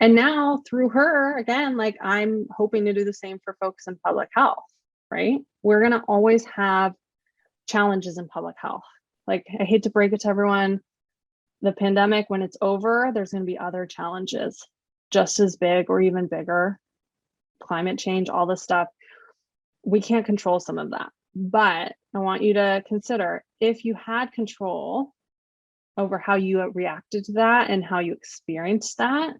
And now through her, again, like I'm hoping to do the same for folks in public health, right? We're going to always have challenges in public health. Like, I hate to break it to everyone, the pandemic, when it's over, there's going to be other challenges just as big or even bigger. Climate change, all this stuff. We can't control some of that. But I want you to consider, if you had control over how you reacted to that and how you experienced that,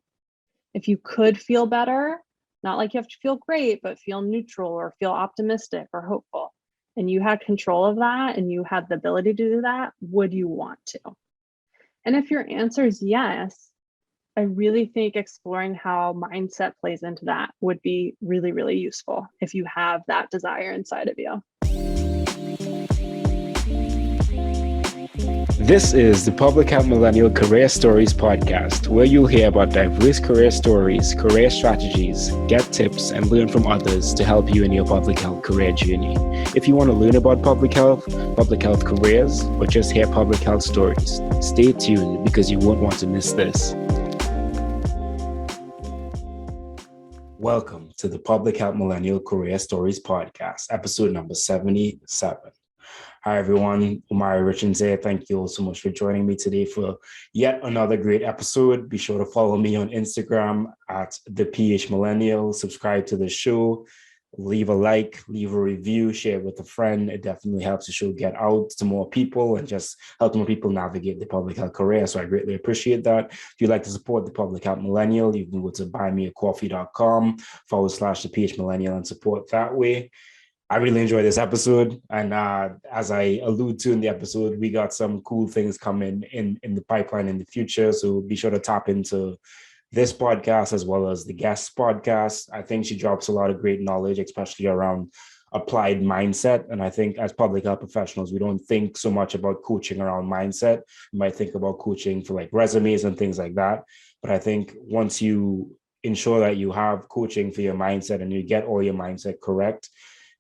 if you could feel better, not like you have to feel great, but feel neutral or feel optimistic or hopeful, and you had control of that and you had the ability to do that, would you want to? And if your answer is yes, I really think exploring how mindset plays into that would be really, really useful if you have that desire inside of you. This is the Public Health Millennial Career Stories podcast, where you'll hear about diverse career stories, career strategies, get tips, and learn from others to help you in your public health career journey. If you want to learn about public health careers, or just hear public health stories, stay tuned because you won't want to miss this. Welcome to the Public Health Millennial Career Stories podcast, episode number 77. Hi, everyone. Emory Richards here. Thank you all so much for joining me today for yet another great episode. Be sure to follow me on Instagram at the PH Millennial. Subscribe to the show. Leave a like, leave a review, share it with a friend. It definitely helps the show get out to more people and just help more people navigate the public health career. So I greatly appreciate that. If you'd like to support the Public Health Millennial, you can go to buymeacoffee.com/the PH Millennial and support that way. I really enjoyed this episode. And as I allude to in the episode, we got some cool things coming in the pipeline in the future. So be sure to tap into this podcast as well as the guest podcast. I think she drops a lot of great knowledge, especially around applied mindset. And I think as public health professionals, we don't think so much about coaching around mindset. We might think about coaching for like resumes and things like that. But I think once you ensure that you have coaching for your mindset and you get all your mindset correct,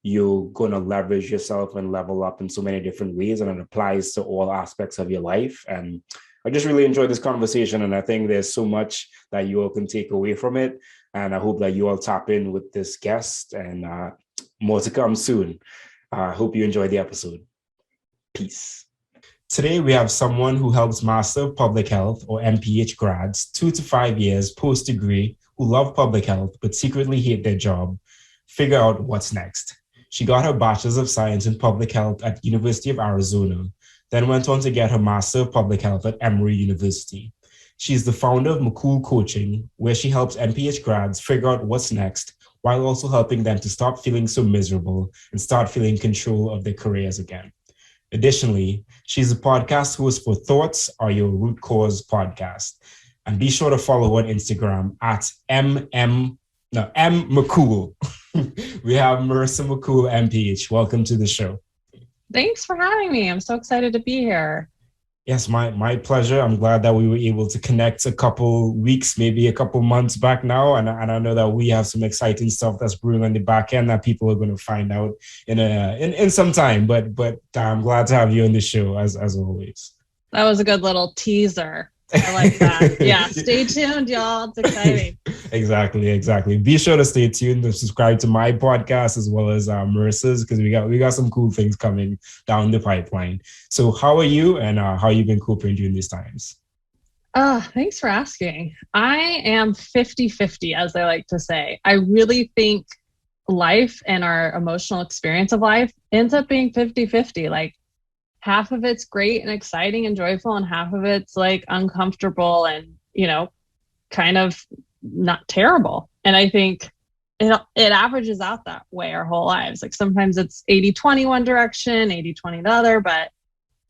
you're going to leverage yourself and level up in so many different ways, and it applies to all aspects of your life. And I just really enjoyed this conversation, and I think there's so much that you all can take away from it. And I hope that you all tap in with this guest, and more to come soon. I hope you enjoy the episode. Peace. Today, we have someone who helps Master of Public Health or MPH grads 2 to 5 years post-degree who love public health but secretly hate their job figure out what's next. She got her Bachelors of Science in Public Health at University of Arizona, then went on to get her Master of Public Health at Emory University. She's the founder of McKool Coaching, where she helps MPH grads figure out what's next, while also helping them to stop feeling so miserable and start feeling control of their careers again. Additionally, she's a podcast host for Thoughts Are Your Root Cause podcast. And be sure to follow her on Instagram at M McKool. We have Marissa McKool, MPH. Welcome to the show. Thanks for having me. I'm so excited to be here. Yes, my pleasure. I'm glad that we were able to connect a couple weeks, maybe a couple months back now. And I know that we have some exciting stuff that's brewing on the back end that people are going to find out in some time. But I'm glad to have you on the show as always. That was a good little teaser. I like that. Yeah, stay tuned, y'all. It's exciting. Exactly. Be sure to stay tuned and subscribe to my podcast as well as Marissa's, because we got some cool things coming down the pipeline. So how are you, and how you been coping during these times? Thanks for asking. I am 50-50, as I like to say. I really think life and our emotional experience of life ends up being 50-50. Like, half of it's great and exciting and joyful, and half of it's like uncomfortable and, kind of not terrible. And I think it averages out that way our whole lives. Like sometimes it's 80-20 one direction, 80-20 the other, but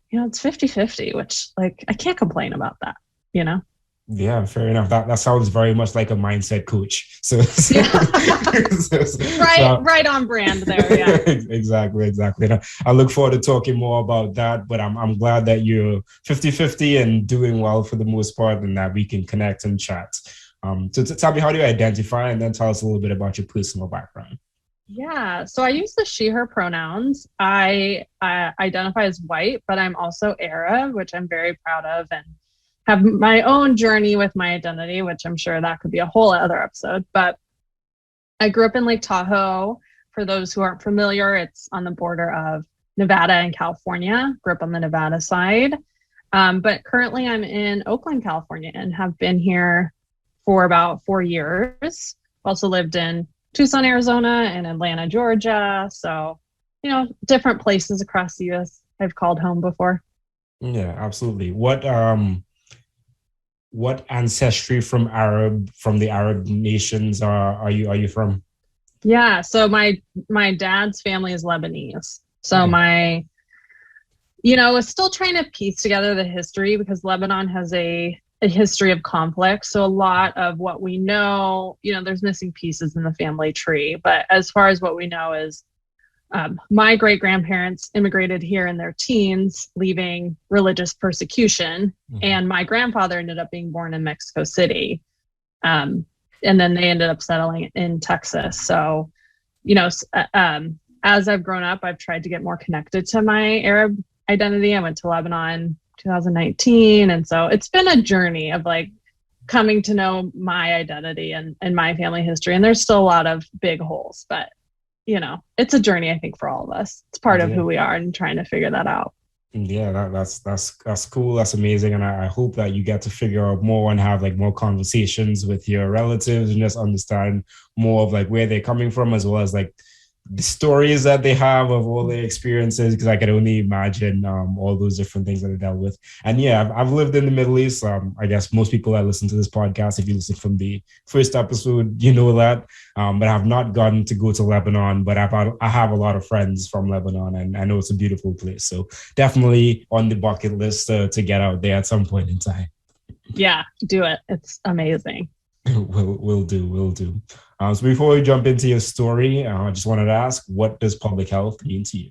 it's 50-50, which like I can't complain about that, Yeah, fair enough. That sounds very much like a mindset coach. So yeah. Right on brand there. Yeah. Exactly. And I look forward to talking more about that. But I'm glad that you're 50-50 and doing well for the most part, and that we can connect and chat. So tell me, how do you identify, and then tell us a little bit about your personal background. Yeah, so I use the she, her pronouns. I identify as white, but I'm also Arab, which I'm very proud of, and have my own journey with my identity, which I'm sure that could be a whole other episode. But I grew up in Lake Tahoe. For those who aren't familiar, it's on the border of Nevada and California. Grew up on the Nevada side. But currently I'm in Oakland, California, and have been here for about 4 years. Also lived in Tucson, Arizona, and Atlanta, Georgia. So, different places across the US I've called home before. Yeah, absolutely. What ancestry from the Arab nations are you from? Yeah, so my dad's family is Lebanese. So my was still trying to piece together the history because Lebanon has a history of conflict. So a lot of what we know, there's missing pieces in the family tree. But as far as what we know is my great-grandparents immigrated here in their teens, leaving religious persecution. And my grandfather ended up being born in Mexico City. And then they ended up settling in Texas. So, as I've grown up, I've tried to get more connected to my Arab identity. I went to Lebanon 2019. And so it's been a journey of like coming to know my identity and my family history. And there's still a lot of big holes, but it's a journey, I think, for all of us. It's part of who we are and trying to figure that out. Yeah, that's cool. That's amazing. And I hope that you get to figure out more and have like more conversations with your relatives and just understand more of like where they're coming from, as well as like the stories that they have of all their experiences, because I can only imagine all those different things that they dealt with. And yeah, I've lived in the Middle East. I guess most people that listen to this podcast, if you listen from the first episode, you know that. But I have not gotten to go to Lebanon, but I have a lot of friends from Lebanon, and I know it's a beautiful place. So definitely on the bucket list to get out there at some point in time. Yeah, do it. It's amazing. Will do. So before we jump into your story, I just wanted to ask, what does public health mean to you?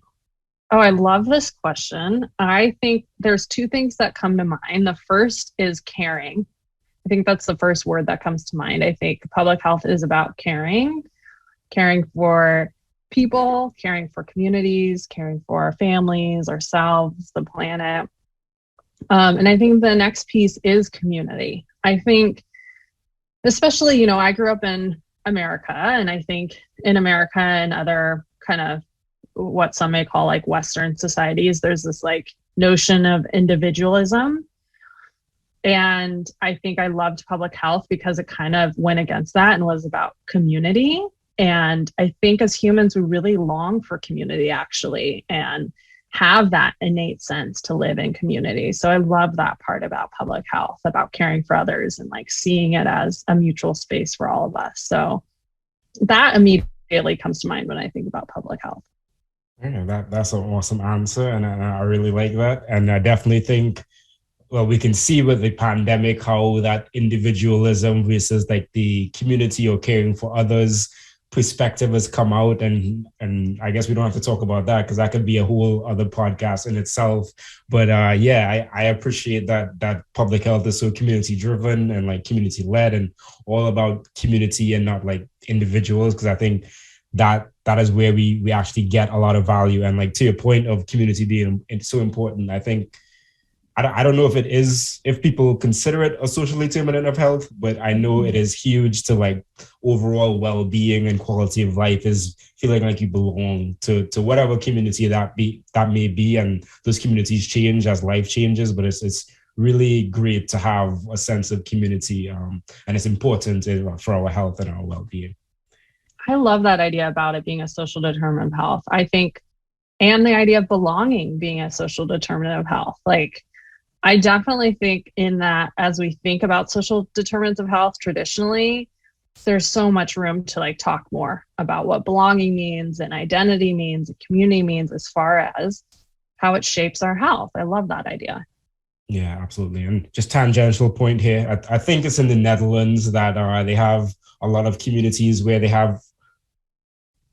Oh, I love this question. I think there's two things that come to mind. The first is caring. I think that's the first word that comes to mind. I think public health is about caring for people, caring for communities, caring for our families, ourselves, the planet. And I think the next piece is community. I think, especially, I grew up in America, and I think in America and other kind of what some may call like Western societies, there's this like notion of individualism. And I think I loved public health because it kind of went against that and was about community. And I think as humans, we really long for community, actually, and have that innate sense to live in community. So I love that part about public health, about caring for others and like seeing it as a mutual space for all of us. So that immediately comes to mind when I think about public health. Yeah, that's an awesome answer. And I really like that. And I definitely think, well, we can see with the pandemic how that individualism versus like the community or caring for others perspective has come out, and I guess we don't have to talk about that because that could be a whole other podcast in itself. But I appreciate that public health is so community driven and like community led and all about community and not like individuals, because I think that is where we actually get a lot of value. And like to your point of community being so important, I think I don't know if people consider it a social determinant of health, but I know it is huge to like overall well-being and quality of life, is feeling like you belong to whatever community that may be. And those communities change as life changes, but it's really great to have a sense of community. And it's important for our health and our well-being. I love that idea about it being a social determinant of health. I think, and the idea of belonging being a social determinant of health. Like, I definitely think in that as we think about social determinants of health traditionally, there's so much room to like talk more about what belonging means and identity means and community means as far as how it shapes our health. I love that idea. Yeah, absolutely. And just tangential point here, I think it's in the Netherlands that they have a lot of communities where they have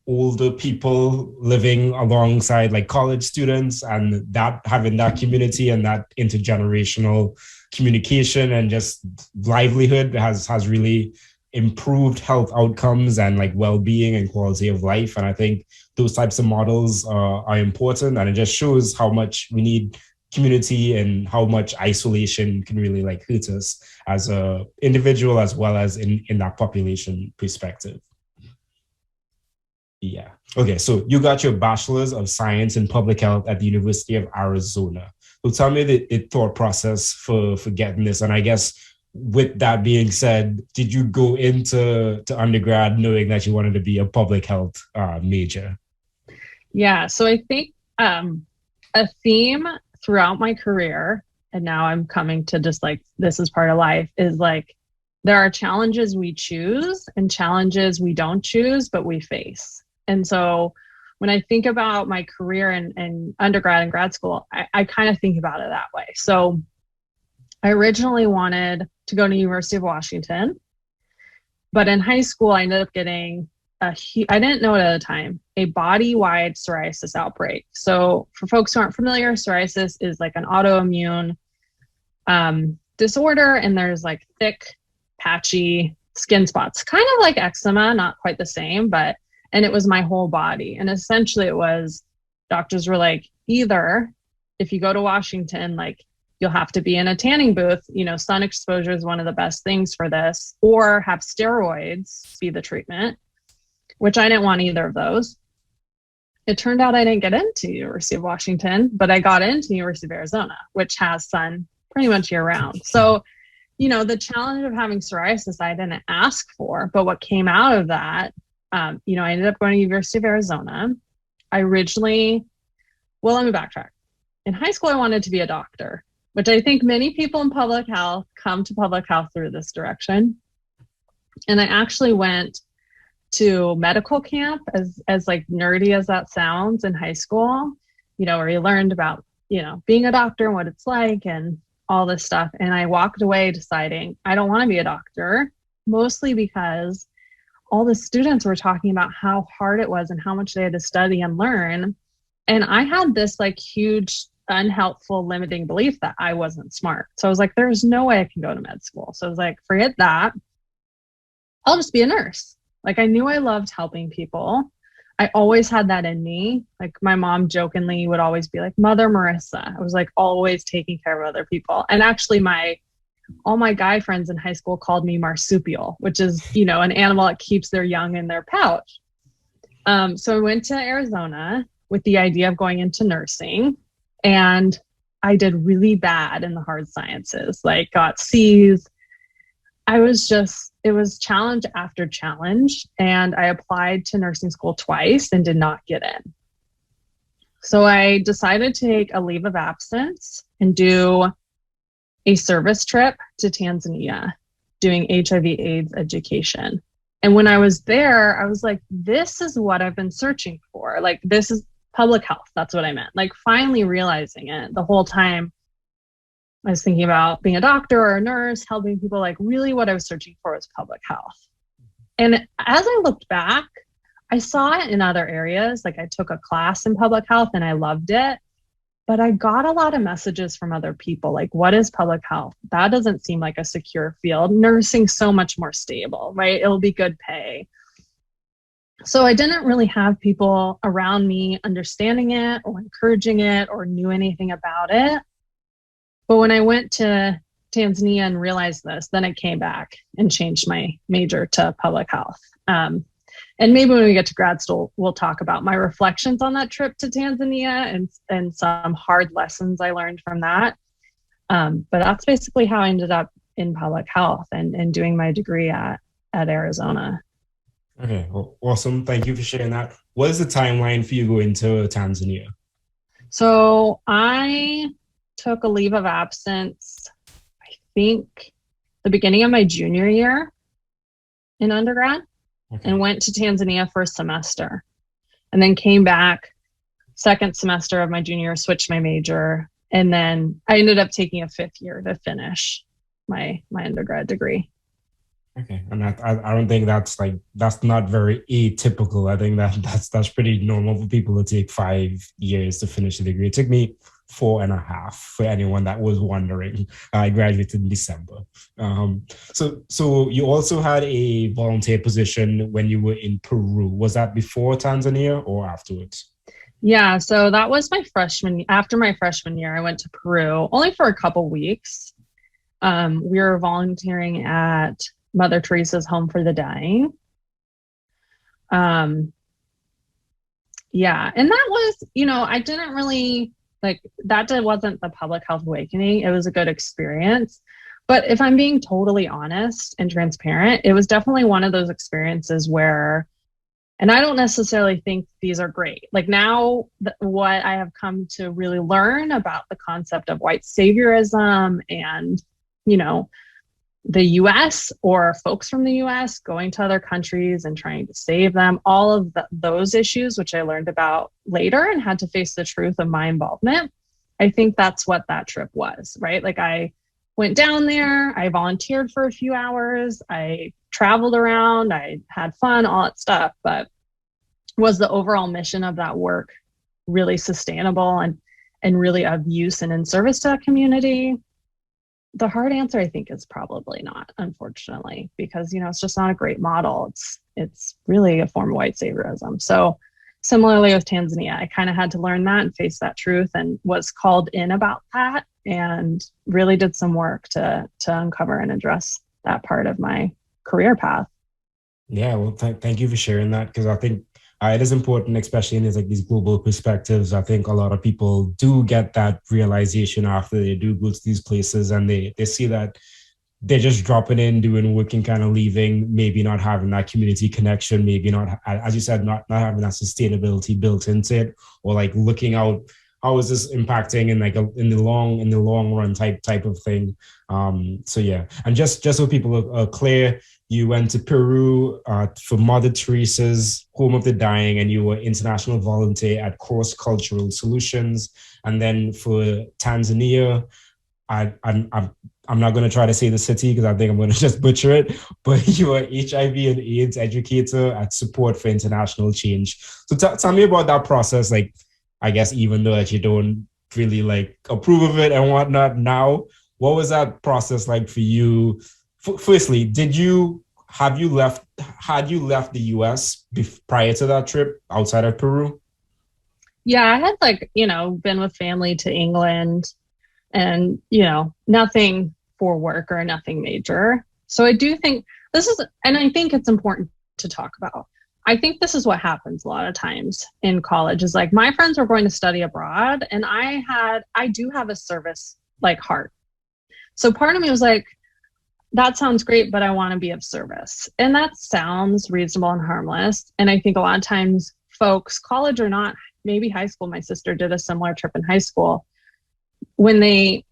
older people living alongside like college students, and that having that community and that intergenerational communication and just livelihood has really improved health outcomes and like well-being and quality of life. And I think those types of models are important, and it just shows how much we need community and how much isolation can really like hurt us as a individual as well as in that population perspective. Yeah. Okay. So you got your Bachelors of Science in Public Health at the University of Arizona. So tell me the thought process for getting this. And I guess with that being said, did you go into undergrad knowing that you wanted to be a public health major? Yeah. So I think a theme throughout my career, and now I'm coming to just like, this is part of life, is like, there are challenges we choose and challenges we don't choose, but we face. And so when I think about my career in undergrad and grad school, I kind of think about it that way. So I originally wanted to go to University of Washington, but in high school, I ended up getting I didn't know it at the time, a body-wide psoriasis outbreak. So for folks who aren't familiar, psoriasis is like an autoimmune disorder, and there's like thick, patchy skin spots, kind of like eczema, not quite the same, and it was my whole body. And essentially it was, doctors were like, either if you go to Washington, like you'll have to be in a tanning booth, sun exposure is one of the best things for this, or have steroids be the treatment, which I didn't want either of those. It turned out I didn't get into University of Washington, but I got into University of Arizona, which has sun pretty much year round. So, the challenge of having psoriasis, I didn't ask for, but what came out of that, I ended up going to University of Arizona. I originally, let me backtrack. In high school, I wanted to be a doctor, which I think many people in public health come to public health through this direction. And I actually went to medical camp, as like nerdy as that sounds, in high school, where you learned about, being a doctor and what it's like and all this stuff. And I walked away deciding I don't want to be a doctor, mostly because all the students were talking about how hard it was and how much they had to study and learn. And I had this like huge unhelpful limiting belief that I wasn't smart. So I was like, there's no way I can go to med school. So I was like, forget that. I'll just be a nurse. Like, I knew I loved helping people. I always had that in me. Like, my mom jokingly would always be like, Mother Marissa. I was like always taking care of other people. And actually all my guy friends in high school called me marsupial, which is, an animal that keeps their young in their pouch. So I went to Arizona with the idea of going into nursing, and I did really bad in the hard sciences, like got C's. It was challenge after challenge, and I applied to nursing school twice and did not get in. So I decided to take a leave of absence and do a service trip to Tanzania doing HIV/AIDS education. And when I was there, I was like, this is what I've been searching for. Like, this is public health. That's what I meant. Like, finally realizing it. The whole time I was thinking about being a doctor or a nurse, helping people. Like, really what I was searching for was public health. And as I looked back, I saw it in other areas. Like, I took a class in public health and I loved it. But I got a lot of messages from other people, like, what is public health? That doesn't seem like a secure field. Nursing's so much more stable, right? It'll be good pay. So I didn't really have people around me understanding it or encouraging it or knew anything about it. But when I went to Tanzania and realized this, then I came back and changed my major to public health. And maybe when we get to grad school, we'll talk about my reflections on that trip to Tanzania and some hard lessons I learned from that. But that's basically how I ended up in public health and doing my degree at Arizona. Okay, well, awesome. Thank you for sharing that. What is the timeline for you going to Tanzania? So I took a leave of absence, I think the beginning of my junior year in undergrad. Okay. And went to Tanzania for a semester, and then came back second semester of my junior year, switched my major, and then I ended up taking a fifth year to finish my undergrad degree. Okay, and I don't think that's not very atypical. I think that's pretty normal for people to take 5 years to finish a degree. It took me 4.5 for anyone that was wondering. I graduated in December. So you also had a volunteer position when you were in Peru. Was that before Tanzania or afterwards? Yeah, so that was after my freshman year, I went to Peru only for a couple weeks. We were volunteering at Mother Teresa's Home for the Dying. Um, yeah, and that was, I didn't really wasn't the public health awakening. It was a good experience. But if I'm being totally honest and transparent, it was definitely one of those experiences where, and I don't necessarily think these are great. Like now, what I have come to really learn about the concept of white saviorism and, the US or folks from the US going to other countries and trying to save them, all of those issues, which I learned about later and had to face the truth of my involvement. I think that's what that trip was, right? Like I went down there, I volunteered for a few hours, I traveled around, I had fun, all that stuff, but was the overall mission of that work really sustainable and really of use and in service to that community? The hard answer, I think, is probably not, unfortunately, because, it's just not a great model. It's really a form of white saviorism. So similarly with Tanzania, I kind of had to learn that and face that truth and was called in about that and really did some work to uncover and address that part of my career path. Yeah, well, thank you for sharing that, because I think it is important, especially in these global perspectives. I think a lot of people do get that realization after they do go to these places and they see that they're just dropping in, doing work and kind of leaving, maybe not having that community connection, maybe not, as you said, not having that sustainability built into it, or like looking out, how is this impacting in the long run type of thing. So yeah, and just so people are clear, you went to Peru for Mother Teresa's Home of the Dying, and you were international volunteer at Cross Cultural Solutions. And then for Tanzania, I'm not going to try to say the city because I think I'm going to just butcher it, but you are HIV and AIDS educator at Support for International Change. So tell me about that process. Like, I guess even though that you don't really like approve of it and whatnot now, what was that process like for you? Firstly, had you left the US prior to that trip outside of Peru? Yeah, I had been with family to England and, nothing for work or nothing major. So I do think and I think it's important to talk about. I think this is what happens a lot of times in college is like my friends were going to study abroad and I do have a service like heart. So part of me was like, that sounds great, but I want to be of service. And that sounds reasonable and harmless. And I think a lot of times folks, college or not, maybe high school, my sister did a similar trip in high school. When they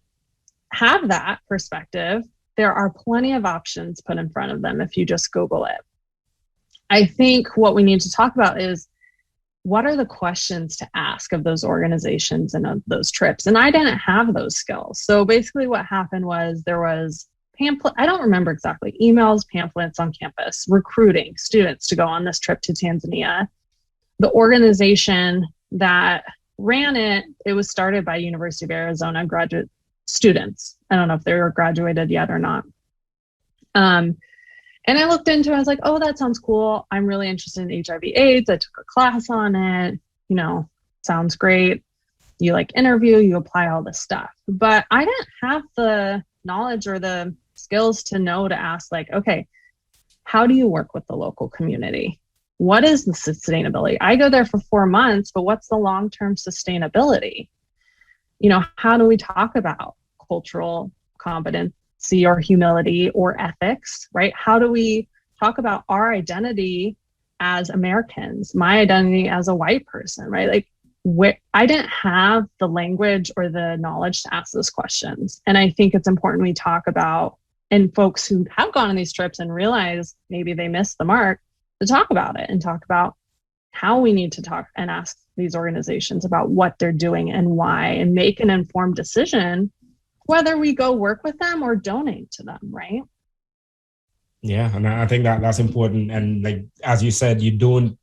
have that perspective, there are plenty of options put in front of them if you just Google it. I think what we need to talk about is what are the questions to ask of those organizations and of those trips? And I didn't have those skills. So basically what happened was there was I don't remember exactly, emails, pamphlets on campus, recruiting students to go on this trip to Tanzania. The organization that ran it was started by University of Arizona graduate students. I don't know if they were graduated yet or not. And I looked into it, I was like, oh, that sounds cool. I'm really interested in HIV AIDS. I took a class on it, sounds great. You interview, you apply all this stuff. But I didn't have the knowledge or the skills to know to ask okay, how do you work with the local community? What is the sustainability? I go there for 4 months, but what's the long-term sustainability? How do we talk about cultural competency or humility or ethics, right? How do we talk about our identity as Americans, my identity as a white person, right? I didn't have the language or the knowledge to ask those questions. And I think it's important we talk about, and folks who have gone on these trips and realize maybe they missed the mark, to talk about it and talk about how we need to talk and ask these organizations about what they're doing and why, and make an informed decision whether we go work with them or donate to them, right? Yeah, and I think that's important. And as you said, you don't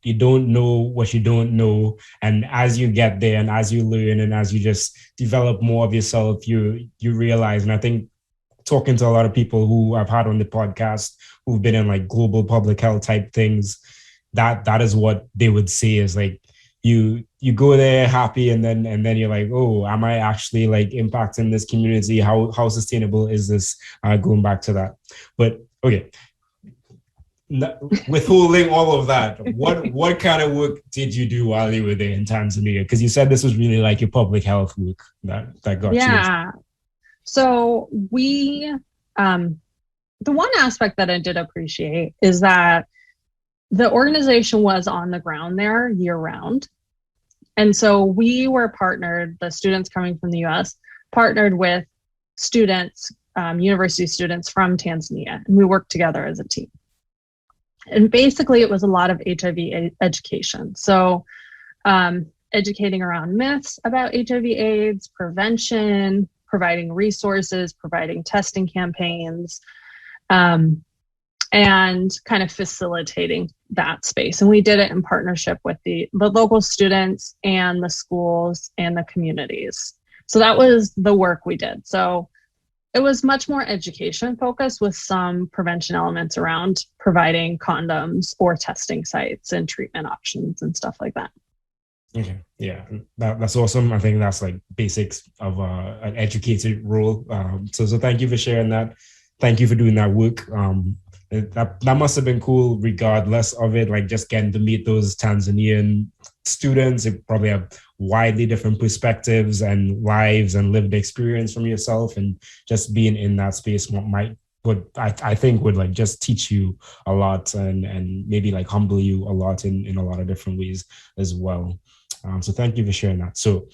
know what you don't know, and as you get there and as you learn and as you just develop more of yourself, you realize. And I think talking to a lot of people who I've had on the podcast who've been in global public health type things, that is what they would say is you go there happy, and then you're like, oh, am I actually like impacting this community? How sustainable is this? Going back to that, but okay. Withholding all of that, what kind of work did you do while you were there in Tanzania? Because you said this was really like your public health work that got you. Yeah. So we, the one aspect that I did appreciate is that the organization was on the ground there year round. And so we were partnered, the students coming from the US, partnered with students, university students from Tanzania, and we worked together as a team. And basically it was a lot of HIV education. So educating around myths about HIV AIDS, prevention, providing resources, providing testing campaigns, and kind of facilitating that space. And we did it in partnership with the local students and the schools and the communities. So that was the work we did. So it was much more education focused with some prevention elements around providing condoms or testing sites and treatment options and stuff like that. Okay, yeah, that's awesome. I think that's like basics of an educated role. So thank you for sharing that. Thank you for doing that work. That must have been cool regardless of it, like just getting to meet those Tanzanian students. They probably have widely different perspectives and lives and lived experience from yourself, and just being in that space I think would like just teach you a lot and maybe like humble you a lot in a lot of different ways as well. So thank you for sharing that. So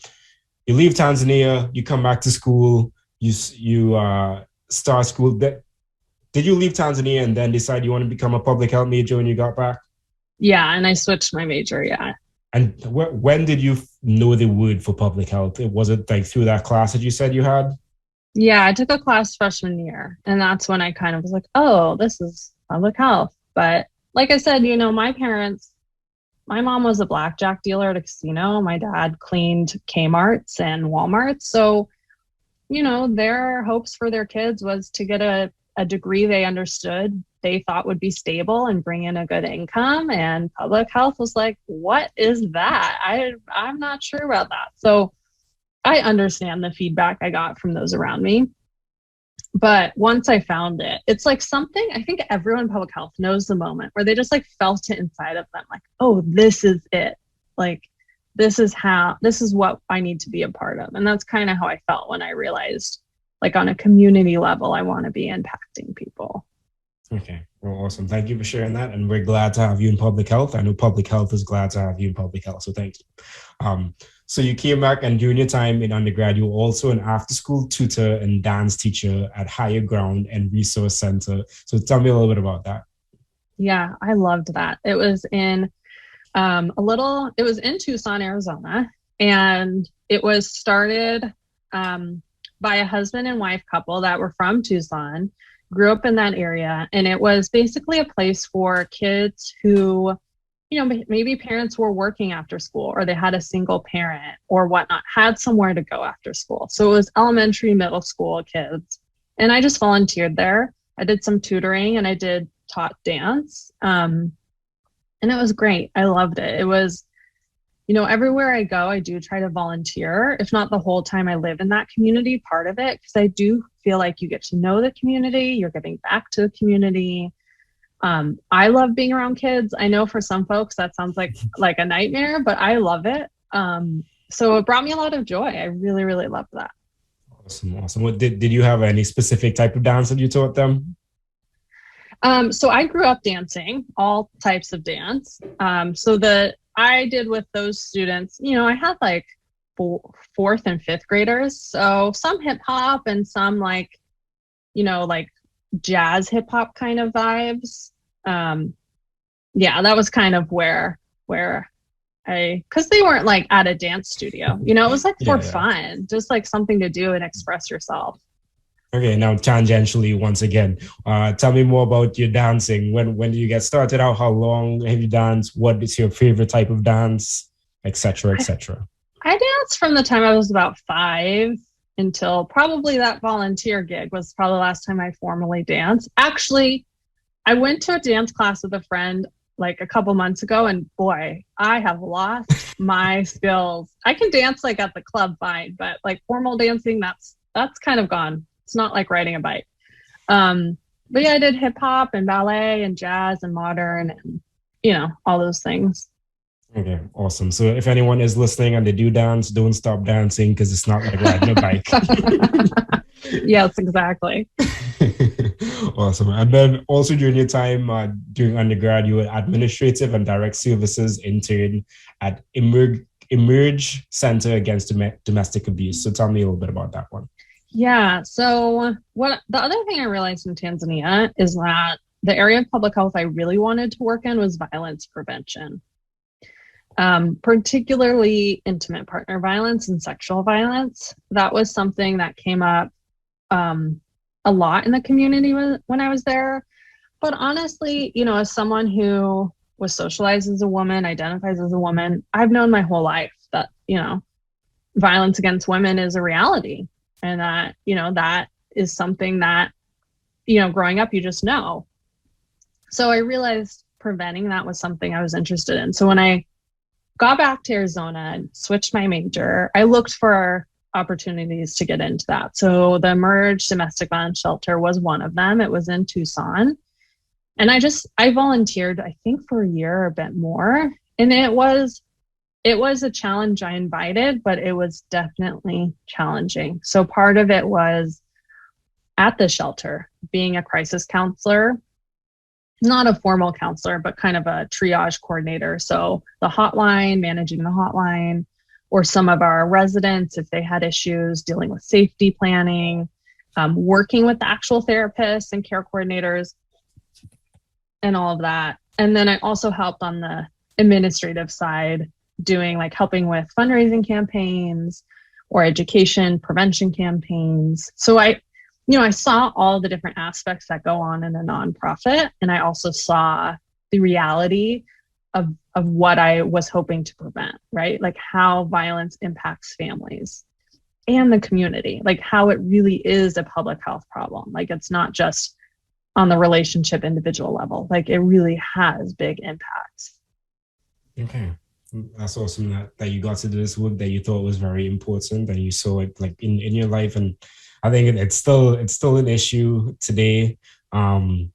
you leave Tanzania, you come back to school, you start school. Did you leave Tanzania and then decide you want to become a public health major when you got back? Yeah, and I switched my major, yeah. And when did you know the word for public health? Was it like through that class that you said you had? Yeah, I took a class freshman year, and that's when I kind of was like, oh, this is public health. But like I said, my parents, my mom was a blackjack dealer at a casino. My dad cleaned Kmart's and Walmart's. So, their hopes for their kids was to get a degree they understood, they thought would be stable and bring in a good income. And public health was like, what is that? I'm not sure about that. So I understand the feedback I got from those around me. But once I found it, it's like something, I think everyone in public health knows the moment where they just like felt it inside of them. Like, oh, this is it. Like, this is what I need to be a part of. And that's kind of how I felt when I realized, like, on a community level, I want to be impacting people. Okay, well, awesome. Thank you for sharing that. And we're glad to have you in public health. I know public health is glad to have you in public health. So thank you. So you came back, and during your time in undergrad, you were also an after-school tutor and dance teacher at Higher Ground and Resource Center. So tell me a little bit about that. Yeah, I loved that. It was in Tucson, Arizona, and it was started by a husband and wife couple that were from Tucson, grew up in that area. And it was basically a place for kids who, maybe parents were working after school, or they had a single parent or whatnot, had somewhere to go after school. So it was elementary, middle school kids. And I just volunteered there. I did some tutoring, and I taught dance. And it was great. I loved it. It was, everywhere I go, I do try to volunteer, if not the whole time I live in that community, part of it, because I do feel like you get to know the community, you're giving back to the community. I love being around kids. I know for some folks that sounds like a nightmare, but I love it. So it brought me a lot of joy. I really, really loved that. Awesome. What did you have any specific type of dance that you taught them? So I grew up dancing, all types of dance. I did with those students, I had like fourth and fifth graders. So some hip hop and some like jazz hip hop kind of vibes. That was kind of where because they weren't like at a dance studio, it was like for fun, just like something to do and express yourself. Okay, now tangentially, once again, tell me more about your dancing. When did you get started out? How long have you danced? What is your favorite type of dance, etc., etc.? I danced from the time I was about 5 until probably that volunteer gig was probably the last time I formally danced. Actually, I went to a dance class with a friend like a couple months ago, and boy, I have lost my skills. I can dance like at the club fine, but like formal dancing, that's kind of gone. It's not like riding a bike. But yeah, I did hip hop and ballet and jazz and modern and, all those things. Okay, awesome. So if anyone is listening and they do dance, don't stop dancing because it's not like riding a bike. Yes, exactly. Awesome. And then also during your time during undergrad, you were administrative and direct services intern at Emerge Center Against Domestic Abuse. So tell me a little bit about that one. Yeah. So the other thing I realized in Tanzania is that the area of public health I really wanted to work in was violence prevention, particularly intimate partner violence and sexual violence. That was something that came up a lot in the community when I was there. But honestly, as someone who was socialized as a woman, identifies as a woman, I've known my whole life that, violence against women is a reality. And that, that is something that, growing up, you just know. So I realized preventing that was something I was interested in. So when I got back to Arizona and switched my major, I looked for opportunities to get into that. So the Emerge Domestic Violence Shelter was one of them. It was in Tucson. And I volunteered, I think, for a year or a bit more. And it was a challenge I invited, but it was definitely challenging. So part of it was at the shelter, being a crisis counselor, not a formal counselor, but kind of a triage coordinator. So the hotline, managing the hotline, or some of our residents, if they had issues, dealing with safety planning, working with the actual therapists and care coordinators, and all of that. And then I also helped on the administrative side, doing helping with fundraising campaigns or education prevention campaigns. So I saw all the different aspects that go on in a nonprofit. And I also saw the reality of what I was hoping to prevent, right? Like how violence impacts families and the community, like how it really is a public health problem. Like it's not just on the relationship individual level, like it really has big impacts. Okay. That's awesome that you got to do this work that you thought was very important, that you saw it like in your life. And I think it's still an issue today. I'm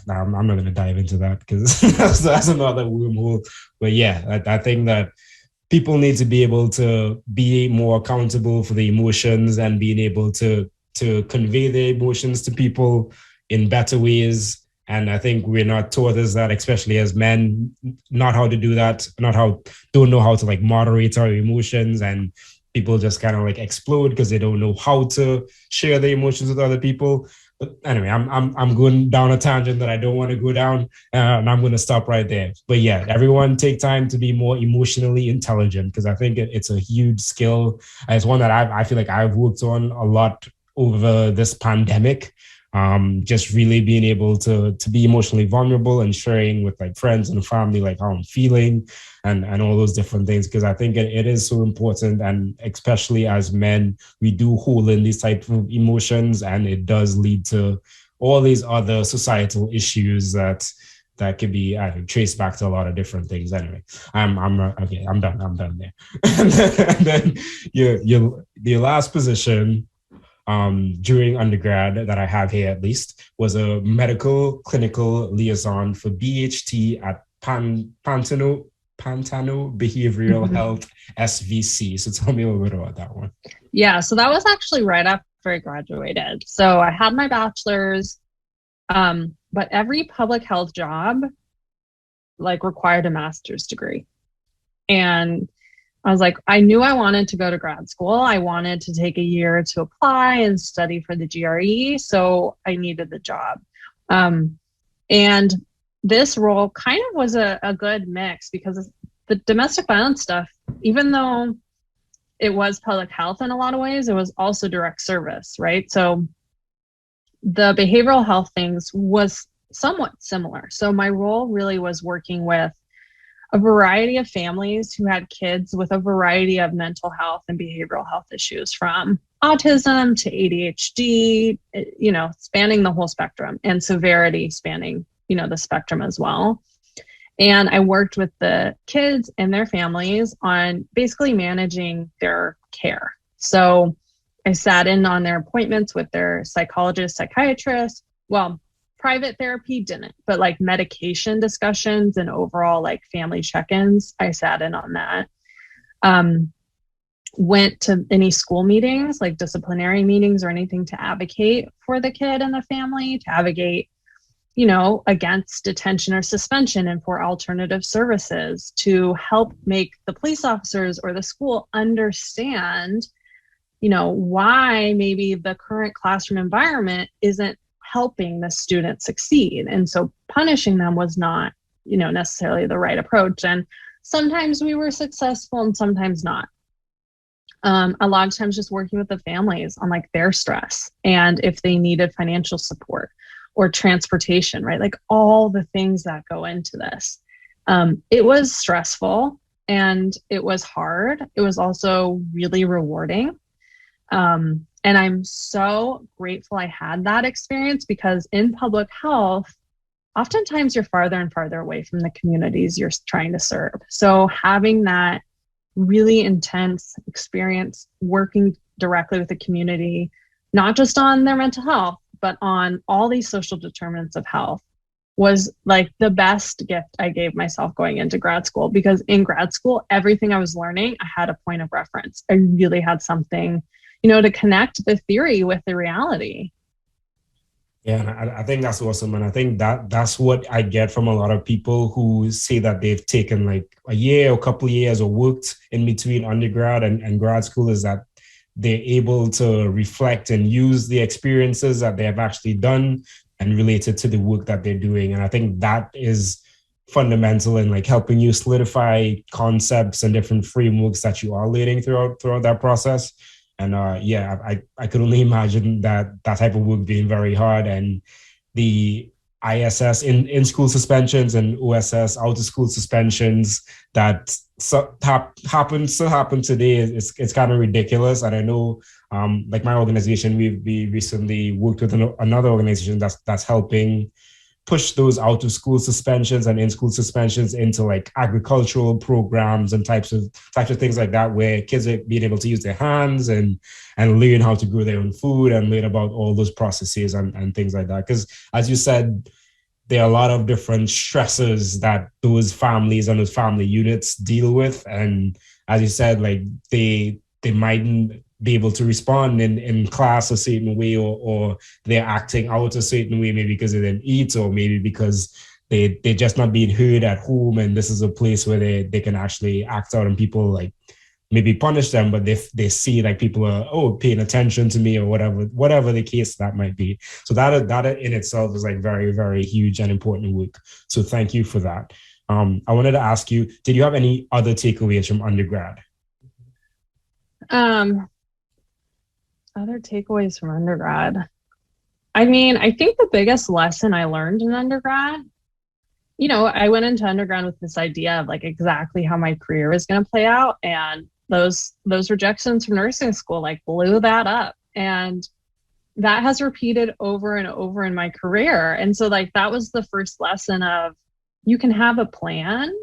not going to dive into that because that's another wormhole. But yeah, I think that people need to be able to be more accountable for the emotions and being able to convey their emotions to people in better ways. And I think we're not taught as that, especially as men, not how to do that, don't know how to moderate our emotions, and people just kind of explode because they don't know how to share their emotions with other people. But anyway, I'm going down a tangent that I don't want to go down, and I'm going to stop right there. But yeah, everyone take time to be more emotionally intelligent, because I think it's a huge skill. It's one that I feel like I've worked on a lot over this pandemic. Just really being able to be emotionally vulnerable and sharing with friends and family how I'm feeling and all those different things, because I think it is so important. And especially as men, we do hold in these types of emotions, and it does lead to all these other societal issues that could be traced back to a lot of different things. Anyway, I'm done there. And then your last position during undergrad that I have here at least was a medical clinical liaison for BHT at Pantano Behavioral Health SVC. So tell me a little bit about that one. Yeah, so that was actually right after I graduated. So I had my bachelor's, but every public health job required a master's degree. And I was like, I knew I wanted to go to grad school. I wanted to take a year to apply and study for the GRE. So I needed the job. And this role kind of was a good mix, because the domestic violence stuff, even though it was public health in a lot of ways, it was also direct service, right? So the behavioral health things was somewhat similar. So my role really was working with a variety of families who had kids with a variety of mental health and behavioral health issues, from autism to ADHD, spanning the whole spectrum, and severity spanning, the spectrum as well. And I worked with the kids and their families on basically managing their care. So I sat in on their appointments with their psychologist, psychiatrist. Well, private therapy didn't, but like medication discussions and overall like family check-ins, I sat in on that. Went to any school meetings, like disciplinary meetings or anything to advocate for the kid and the family, to advocate, against detention or suspension and for alternative services, to help make the police officers or the school understand, why maybe the current classroom environment isn't helping the student succeed. And so punishing them was not, necessarily the right approach. And sometimes we were successful and sometimes not. A lot of times just working with the families on like their stress and if they needed financial support or transportation, right? Like all the things that go into this. It was stressful and it was hard. It was also really rewarding. And I'm so grateful I had that experience, because in public health, oftentimes you're farther and farther away from the communities you're trying to serve. So having that really intense experience working directly with the community, not just on their mental health, but on all these social determinants of health, was like the best gift I gave myself going into grad school. Because in grad school, everything I was learning, I had a point of reference. I really had something, to connect the theory with the reality. Yeah, and I think that's awesome. And I think that's what I get from a lot of people who say that they've taken like a year or a couple of years or worked in between undergrad and grad school, is that they're able to reflect and use the experiences that they have actually done and relate it to the work that they're doing. And I think that is fundamental in like helping you solidify concepts and different frameworks that you are learning throughout that process. And I could only imagine that type of work being very hard, and the ISS in school suspensions and OSS out of school suspensions that still happen today. It's kind of ridiculous. And I know, like my organization, we recently worked with another organization that's helping push those out of school suspensions and in school suspensions into like agricultural programs and types of things like that, where kids are being able to use their hands and learn how to grow their own food and learn about all those processes and things like that. Because as you said, there are a lot of different stressors that those families and those family units deal with. And as you said, like they mightn't be able to respond in class a certain way, or they're acting out a certain way, maybe because they didn't eat, or maybe because they're just not being heard at home. And this is a place where they can actually act out, and people like maybe punish them, but they see like people are paying attention to me, or whatever the case that might be. So that in itself is like very, very huge and important work. So thank you for that. I wanted to ask you, did you have any other takeaways from undergrad? Other takeaways from undergrad. I mean, I think the biggest lesson I learned in undergrad, I went into undergrad with this idea of like exactly how my career was going to play out. And those rejections from nursing school like blew that up. And that has repeated over and over in my career. And so like that was the first lesson of, you can have a plan,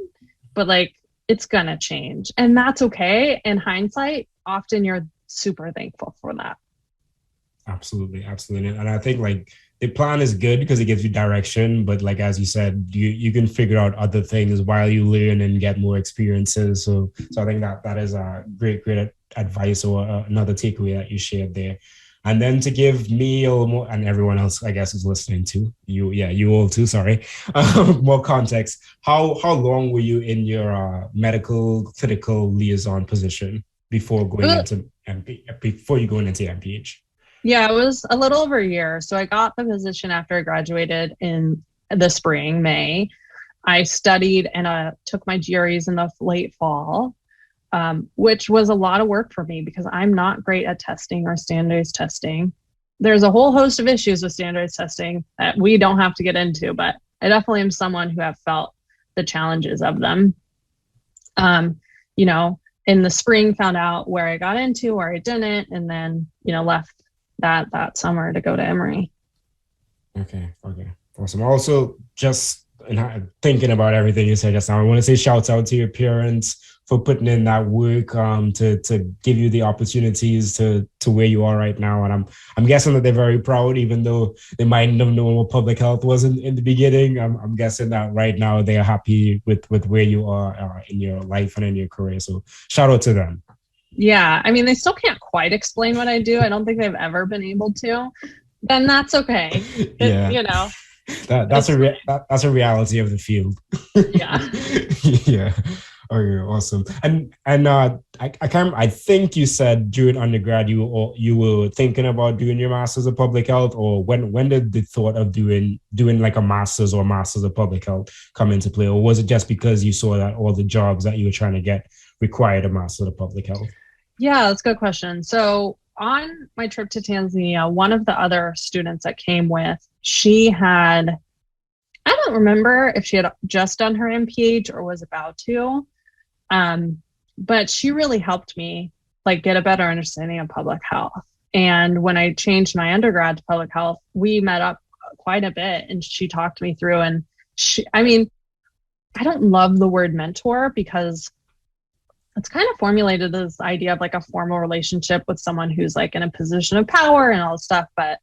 but like it's going to change. And that's okay. In hindsight, often you're super thankful for that. Absolutely. And I think like the plan is good because it gives you direction, but like as you said, you can figure out other things while you learn and get more experiences. So I think that is a great advice, or another takeaway that you shared there. And then to give me a little more, and everyone else I guess is listening to you all too, sorry, more context. How long were you in your medical clinical liaison position before going into MPH? Yeah, it was a little over a year. So I got the position after I graduated in the spring, May. I studied and took my GREs in the late fall, which was a lot of work for me because I'm not great at testing or standardized testing. There's a whole host of issues with standardized testing that we don't have to get into, but I definitely am someone who have felt the challenges of them. In the spring, found out where I got into, where I didn't, and then, left that summer to go to Emory. Okay. Awesome. Also, just thinking about everything you said just now, I want to say shout out to your parents for putting in that work to give you the opportunities to where you are right now. And I'm guessing that they're very proud, even though they might not have known what public health was in the beginning. I'm guessing that right now they are happy with where you are in your life and in your career. So shout out to them. Yeah, I mean, they still can't quite explain what I do. I don't think they've ever been able to. Then that's okay. Yeah, You know, that's that's a reality of the field. yeah. Yeah. Okay, awesome. And I think you said during undergrad you were thinking about doing your masters of public health, or when did the thought of doing like a masters or masters of public health come into play, or was it just because you saw that all the jobs that you were trying to get required a master of public health? Yeah, that's a good question. So on my trip to Tanzania, one of the other students that came with, I don't remember if she had just done her MPH or was about to, but she really helped me like get a better understanding of public health. And when I changed my undergrad to public health, we met up quite a bit and she talked me through. And I mean, I don't love the word mentor because it's kind of formulated this idea of like a formal relationship with someone who's like in a position of power and all this stuff. But,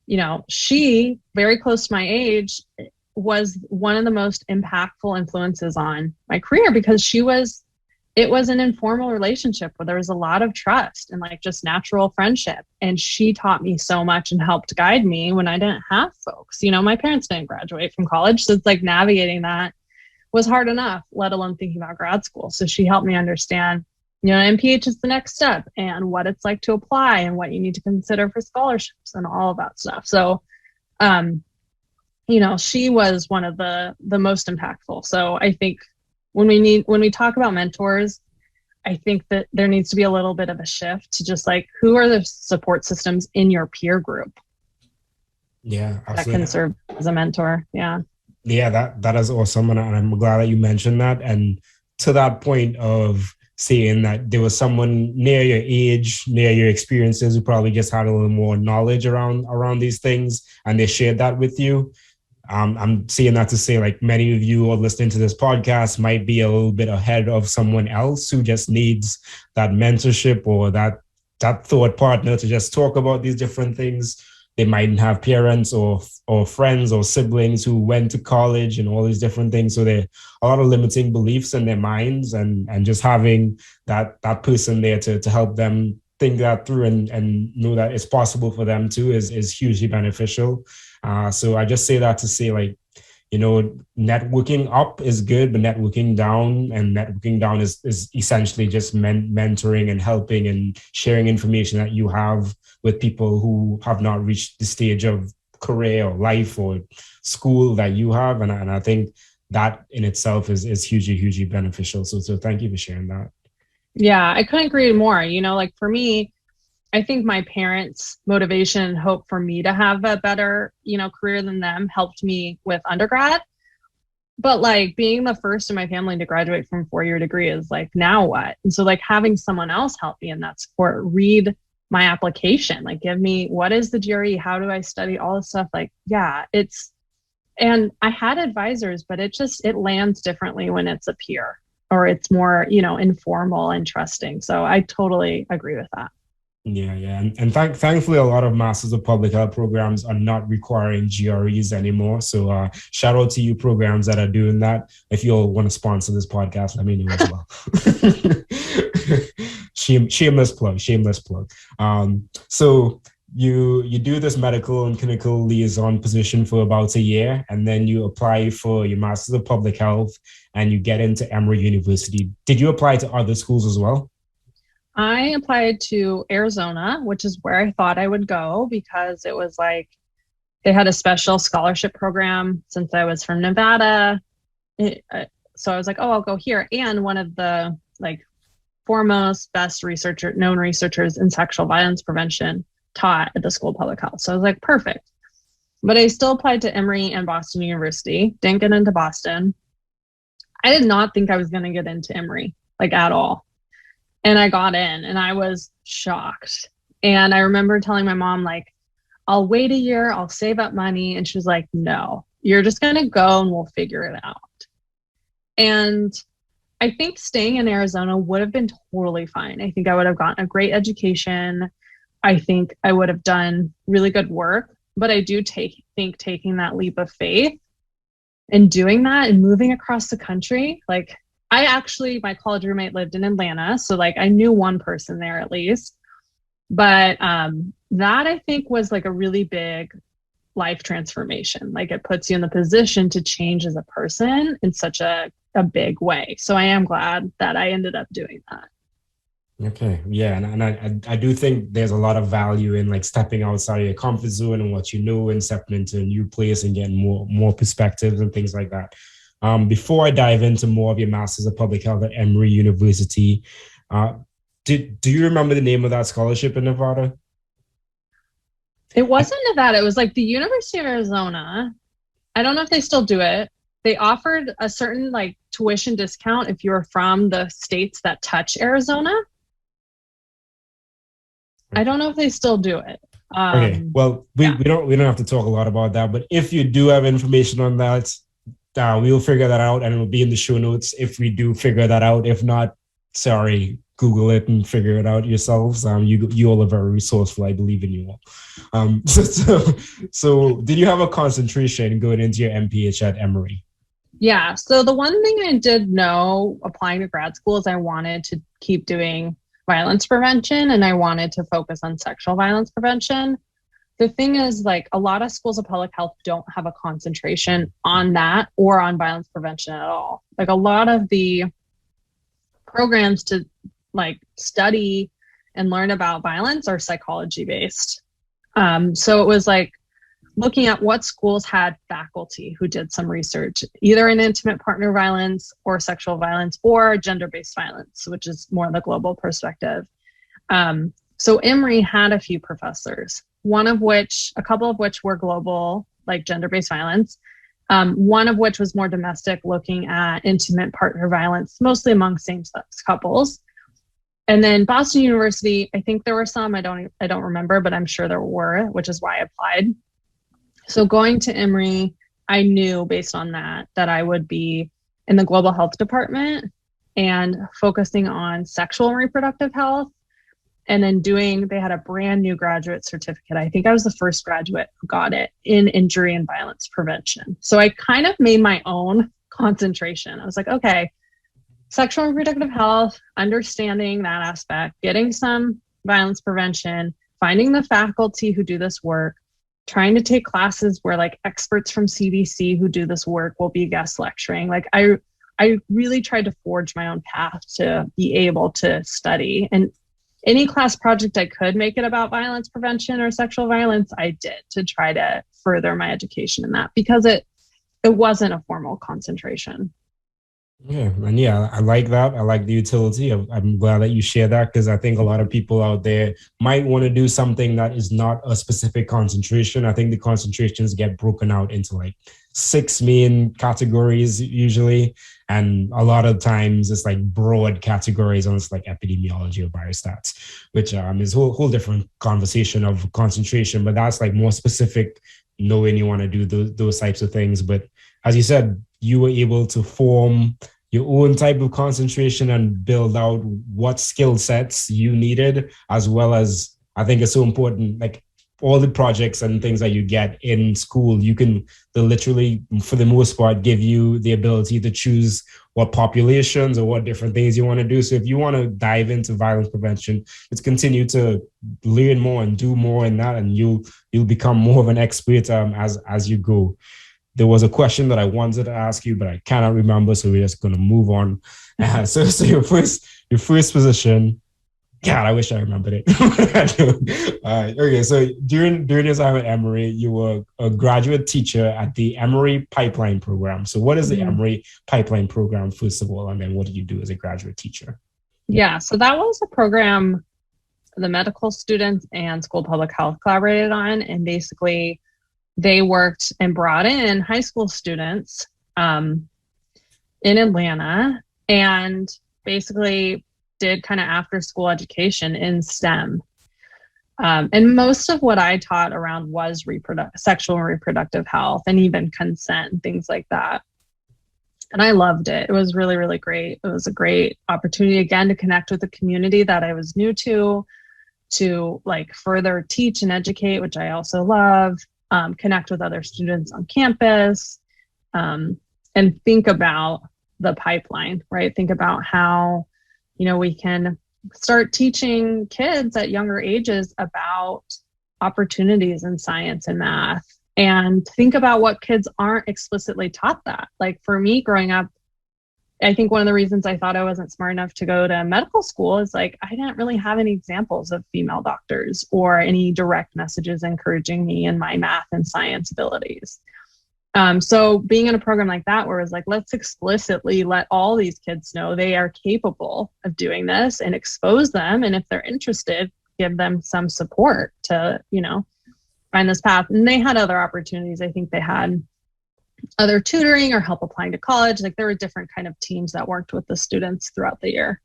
you know, she, very close to my age, was one of the most impactful influences on my career because it was an informal relationship where there was a lot of trust and like just natural friendship. And she taught me so much and helped guide me when I didn't have folks. You know, my parents didn't graduate from college. So it's like navigating that was hard enough, let alone thinking about grad school. So she helped me understand, you know, MPH is the next step and what it's like to apply and what you need to consider for scholarships and all of that stuff. So, you know, she was one of the most impactful. So I think when we talk about mentors, I think that there needs to be a little bit of a shift to just like, who are the support systems in your peer group? Yeah, absolutely. That can serve as a mentor. Yeah. Yeah, that is awesome. And I'm glad that you mentioned that. And to that point of seeing that there was someone near your age, near your experiences, who probably just had a little more knowledge around these things, and they shared that with you. I'm seeing that to say, like, many of you are listening to this podcast might be a little bit ahead of someone else who just needs that mentorship or that thought partner to just talk about these different things. They mightn't have parents or friends or siblings who went to college and all these different things. So there are a lot of limiting beliefs in their minds, and just having that person there to help them think that through and know that it's possible for them too is hugely beneficial. So I just say that to say, like, you know, networking up is good, but networking down is essentially just mentoring and helping and sharing information that you have with people who have not reached the stage of career or life or school that you have. And I think that in itself is hugely beneficial. So thank you for sharing that. Yeah, I couldn't agree more. You know, like for me, I think my parents' motivation and hope for me to have a better, you know, career than them helped me with undergrad. But like being the first in my family to graduate from 4-year degree is like, now what? And so like having someone else help me in that support, read my application, like give me, what is the GRE? How do I study? All this stuff. Like, yeah, and I had advisors, but it lands differently when it's a peer or it's more, you know, informal and trusting. So I totally agree with that. Yeah. And thankfully, a lot of Masters of Public Health programs are not requiring GREs anymore. So shout out to you programs that are doing that. If you all want to sponsor this podcast, let me know as well. Shameless plug. So you do this medical and clinical liaison position for about a year, and then you apply for your Masters of Public Health and you get into Emory University. Did you apply to other schools as well? I applied to Arizona, which is where I thought I would go because it was like they had a special scholarship program since I was from Nevada. So I was like, oh, I'll go here. And one of the like foremost best known researchers in sexual violence prevention taught at the School of Public Health. So I was like, perfect. But I still applied to Emory and Boston University, didn't get into Boston. I did not think I was going to get into Emory, like at all. And I got in and I was shocked. And I remember telling my mom, like, I'll wait a year, I'll save up money. And she was like, no, You're just going to go and we'll figure it out. And I think staying in Arizona would have been totally fine. I think I would have gotten a great education. I think I would have done really good work, but I do think taking that leap of faith and doing that and moving across the country, like my college roommate lived in Atlanta. So like I knew one person there at least, but that I think was like a really big life transformation. Like it puts you in the position to change as a person in such a big way. So I am glad that I ended up doing that. Okay. Yeah. And I do think there's a lot of value in like stepping outside of your comfort zone and what you know and stepping into a new place and getting more perspectives and things like that. Before I dive into more of your Masters of Public Health at Emory University, do you remember the name of that scholarship in Nevada? It wasn't Nevada. It was like the University of Arizona. I don't know if they still do it. They offered a certain like tuition discount if you were from the states that touch Arizona. I don't know if they still do it. Okay. Well, we don't have to talk a lot about that, but if you do have information on that, we'll figure that out and it'll be in the show notes if we do figure that out. If not, sorry, Google it and figure it out yourselves. You all are very resourceful. I believe in you all. So did you have a concentration going into your MPH at Emory? Yeah. So the one thing I did know applying to grad school is I wanted to keep doing violence prevention and I wanted to focus on sexual violence prevention. The thing is, like, a lot of schools of public health don't have a concentration on that or on violence prevention at all. Like, a lot of the programs to like study and learn about violence are psychology based. So it was like looking at what schools had faculty who did some research, either in intimate partner violence or sexual violence or gender-based violence, which is more the global perspective. So Emory had a few professors, a couple of which were global, like gender-based violence. One of which was more domestic, looking at intimate partner violence, mostly among same-sex couples. And then Boston University, I think there were some, I don't remember, but I'm sure there were, which is why I applied. So going to Emory, I knew based on that I would be in the global health department and focusing on sexual and reproductive health. And then they had a brand new graduate certificate. I think I was the first graduate who got it in injury and violence prevention. So I kind of made my own concentration. I was like, okay, sexual and reproductive health, understanding that aspect, getting some violence prevention, finding the faculty who do this work, trying to take classes where like experts from CDC who do this work will be guest lecturing. Like I really tried to forge my own path to be able to study, and any class project I could make it about violence prevention or sexual violence, I did to try to further my education in that, because it wasn't a formal concentration. Yeah, and yeah, I like that. I like the utility. I'm glad that you share that, because I think a lot of people out there might want to do something that is not a specific concentration. I think the concentrations get broken out into like 6 main categories usually. And a lot of times it's like broad categories, almost like epidemiology or biostats, which is a whole different conversation of concentration, but that's like more specific, knowing you want to do those types of things. But as you said, you were able to form your own type of concentration and build out what skill sets you needed, as well as, I think it's so important, like all the projects and things that you get in school, they literally, for the most part, give you the ability to choose what populations or what different things you want to do. So if you want to dive into violence prevention, it's continue to learn more and do more in that, and you'll become more of an expert as you go. There was a question that I wanted to ask you, but I cannot remember, so we're just going to move on. So your first position, God, I wish I remembered it. Okay, so during your time at Emory, you were a graduate teacher at the Emory Pipeline Program. So what is the Emory Pipeline Program, first of all, and then what did you do as a graduate teacher? Yeah, so that was a program the medical students and school public health collaborated on, and basically they worked and brought in high school students in Atlanta and basically did kind of after school education in STEM. And most of what I taught around was sexual and reproductive health and even consent and things like that. And I loved it. It was really, really great. It was a great opportunity, again, to connect with the community that I was new to like further teach and educate, which I also love, connect with other students on campus, and think about the pipeline, right? Think about how, we can start teaching kids at younger ages about opportunities in science and math, and think about what kids aren't explicitly taught that. Like for me growing up, I think one of the reasons I thought I wasn't smart enough to go to medical school is like, I didn't really have any examples of female doctors or any direct messages encouraging me in my math and science abilities. So being in a program like that, where it's like, let's explicitly let all these kids know they are capable of doing this and expose them. And if they're interested, give them some support to, find this path. And they had other opportunities. I think they had other tutoring or help applying to college. Like there were different kind of teams that worked with the students throughout the year.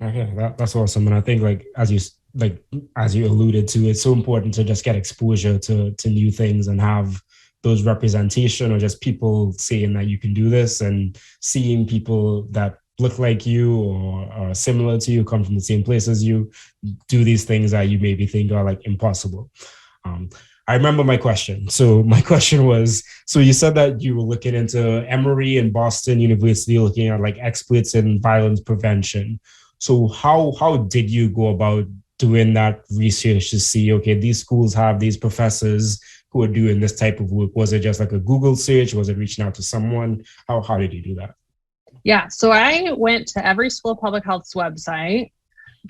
Okay, that's awesome. And I think as you alluded to, it's so important to just get exposure to new things and have those representation, or just people saying that you can do this, and seeing people that look like you or are similar to you, come from the same place as you, do these things that you maybe think are like impossible. I remember my question. So my question was, so you said that you were looking into Emory and Boston University, looking at like experts in violence prevention. So how did you go about doing that research to see, okay, these schools have these professors who are doing this type of work? Was it just like a Google search? Was it reaching out to someone? How did you do that? Yeah, so I went to every school of public health's website,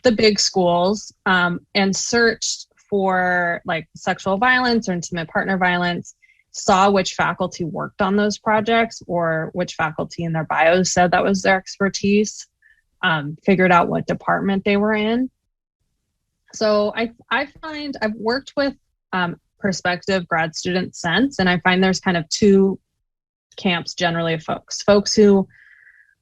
the big schools, and searched for like sexual violence or intimate partner violence, saw which faculty worked on those projects or which faculty in their bios said that was their expertise, figured out what department they were in. So I find I've worked with prospective grad students since, and I find there's kind of two camps generally of folks who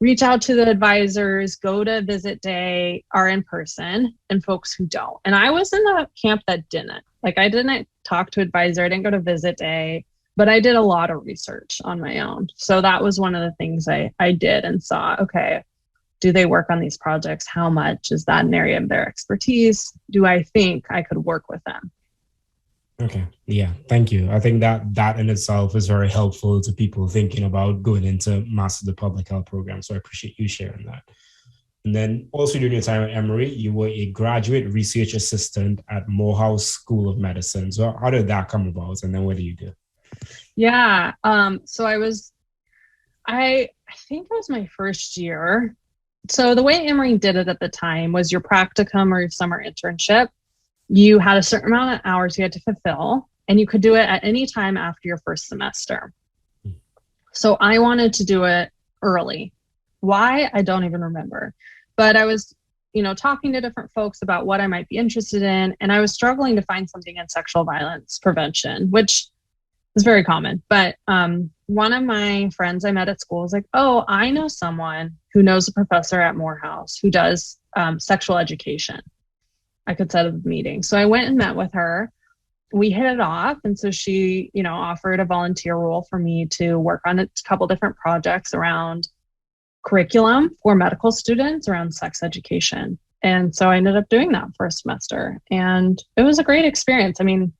reach out to the advisors, go to visit day, are in person, and folks who don't. And I was in the camp that didn't. Like I didn't talk to advisor, I didn't go to visit day, but I did a lot of research on my own. So that was one of the things I did and saw, okay, do they work on these projects? How much? Is that an area of their expertise? Do I think I could work with them? Okay. Yeah. Thank you. I think that in itself is very helpful to people thinking about going into Master of the Public Health program. So I appreciate you sharing that. And then also during your time at Emory, you were a graduate research assistant at Morehouse School of Medicine. So how did that come about? And then what do you do? Yeah. So I think it was my first year. So the way Emory did it at the time was your practicum or your summer internship. You had a certain amount of hours you had to fulfill, and you could do it at any time after your first semester. So I wanted to do it early. Why? I don't even remember. But I was, talking to different folks about what I might be interested in, and I was struggling to find something in sexual violence prevention, which is very common. But one of my friends I met at school was like, oh, I know someone who knows a professor at Morehouse who does sexual education. I could set up a meeting. So I went and met with her. We hit it off. And so she, offered a volunteer role for me to work on a couple different projects around curriculum for medical students around sex education. And so I ended up doing that for a semester. And it was a great experience. I mean,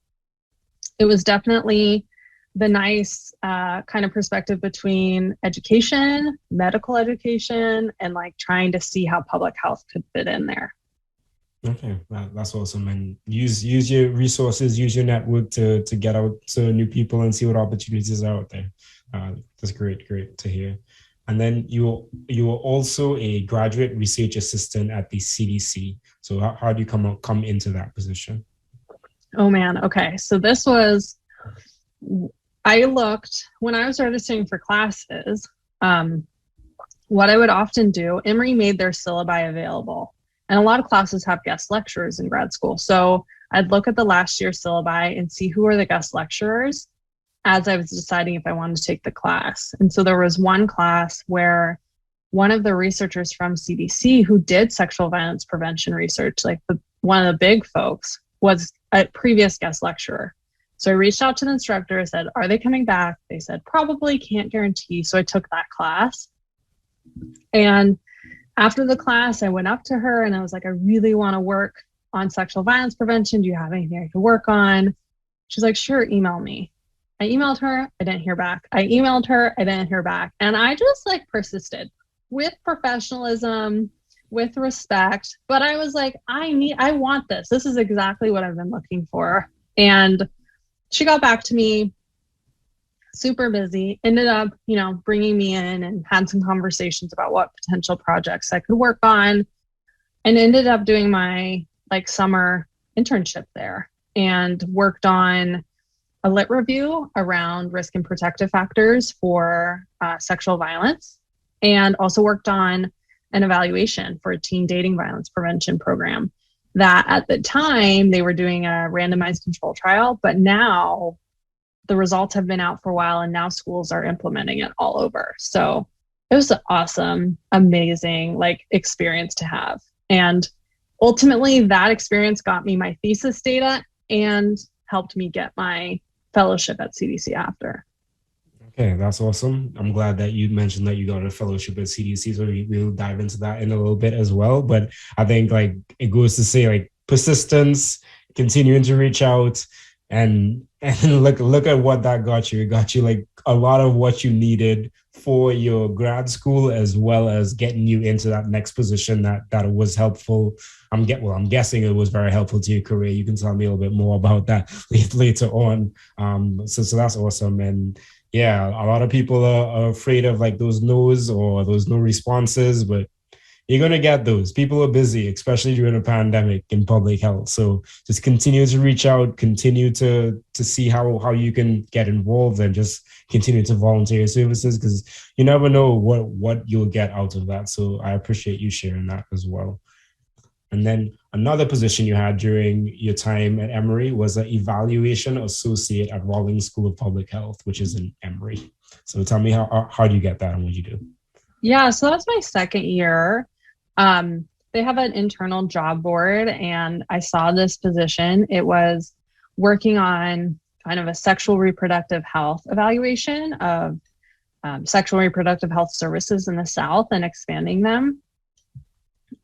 it was definitely the nice kind of perspective between education, medical education, and like trying to see how public health could fit in there. Okay, that's awesome. And use your resources, use your network to get out to new people and see what opportunities are out there. That's great to hear. And then you were also a graduate research assistant at the CDC. So how do you come into that position? Oh man, okay. So this was, I looked when I was registering for classes. What I would often do, Emory made their syllabi available. And a lot of classes have guest lecturers in grad school. So I'd look at the last year's syllabi and see who are the guest lecturers as I was deciding if I wanted to take the class. And so there was one class where one of the researchers from CDC who did sexual violence prevention research, like one of the big folks, was a previous guest lecturer. So I reached out to the instructor, I said, are they coming back? They said, probably, can't guarantee. So I took that class. And after the class, I went up to her and I was like, I really want to work on sexual violence prevention. Do you have anything I could work on? She's like, sure, email me. I emailed her, I didn't hear back. I emailed her, I didn't hear back. And I just like persisted with professionalism, with respect. But I was like, I want this. This is exactly what I've been looking for. And she got back to me, super busy, ended up, bringing me in and had some conversations about what potential projects I could work on, and ended up doing my summer internship there and worked on a lit review around risk and protective factors for sexual violence, and also worked on an evaluation for a teen dating violence prevention program that at the time they were doing a randomized control trial, but now the results have been out for a while and now schools are implementing it all over. So it was an awesome, amazing experience to have. And ultimately that experience got me my thesis data and helped me get my fellowship at CDC after. Okay, that's awesome. I'm glad that you mentioned that you got a fellowship at CDC, so we'll dive into that in a little bit as well. But I think it goes to say persistence, continuing to reach out, and look at what that got you. It got you a lot of what you needed for your grad school, as well as getting you into that next position that was helpful. I'm guessing it was very helpful to your career. You can tell me a little bit more about that later on. So that's awesome. And yeah, a lot of people are afraid of those no's or those no responses, but you're going to get those. People are busy, especially during a pandemic in public health. So just continue to reach out, continue to see how you can get involved, and just continue to volunteer your services, because you never know what you'll get out of that. So I appreciate you sharing that as well. And then another position you had during your time at Emory was an evaluation associate at Rawlings School of Public Health, which is in Emory. So tell me how do you get that and what you do? Yeah, so that's my second year. They have an internal job board and I saw this position. It was working on kind of a sexual reproductive health evaluation of sexual reproductive health services in the South and expanding them.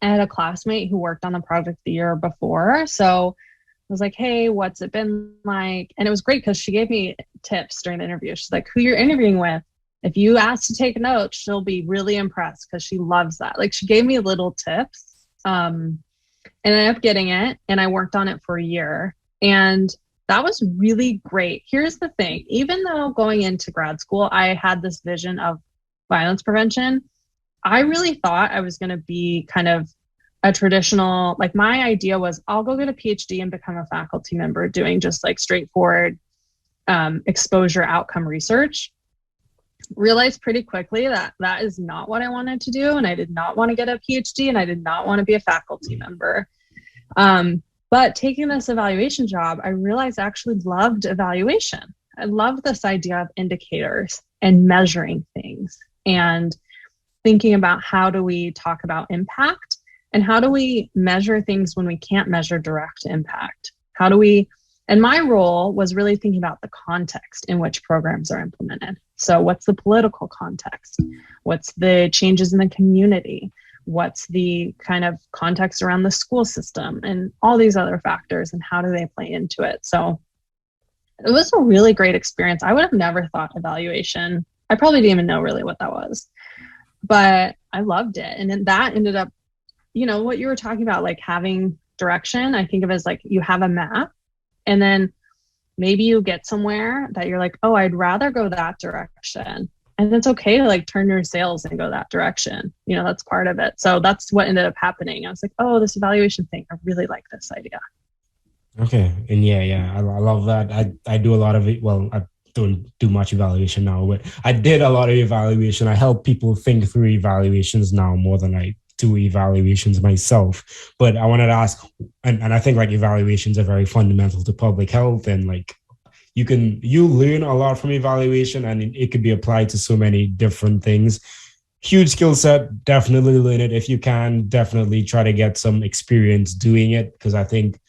I had a classmate who worked on the project the year before. So I was like, hey, what's it been like? And it was great because she gave me tips during the interview. She's like, who you're interviewing with, if you ask to take notes, she'll be really impressed because she loves that. She gave me little tips and I ended up getting it, and I worked on it for a year. And that was really great. Here's the thing. Even though going into grad school, I had this vision of violence prevention, I really thought I was going to be kind of a traditional, my idea was I'll go get a PhD and become a faculty member doing just straightforward exposure outcome research. Realized pretty quickly that that is not what I wanted to do. And I did not want to get a PhD and I did not want to be a faculty member. But taking this evaluation job, I realized I actually loved evaluation. I loved this idea of indicators and measuring things and thinking about how do we talk about impact and how do we measure things when we can't measure direct impact? And my role was really thinking about the context in which programs are implemented. So what's the political context? What's the changes in the community? What's the kind of context around the school system and all these other factors, and how do they play into it? So it was a really great experience. I would have never thought evaluation. I probably didn't even know really what that was, but I loved it. And then that ended up, what you were talking about, having direction, I think of as you have a map, and then maybe you get somewhere that you're like, oh, I'd rather go that direction. And it's okay to turn your sails and go that direction. That's part of it. So that's what ended up happening. I was like, oh, this evaluation thing, I really like this idea. Okay. And yeah, I love that. I do a lot of it. Well, I don't do much evaluation now, but I did a lot of evaluation. I help people think through evaluations now more than I do evaluations myself. But I wanted to ask, and I think evaluations are very fundamental to public health, and you learn a lot from evaluation, and it could be applied to so many different things. Huge skill set. Definitely learn it if you can. Definitely try to get some experience doing it, because I think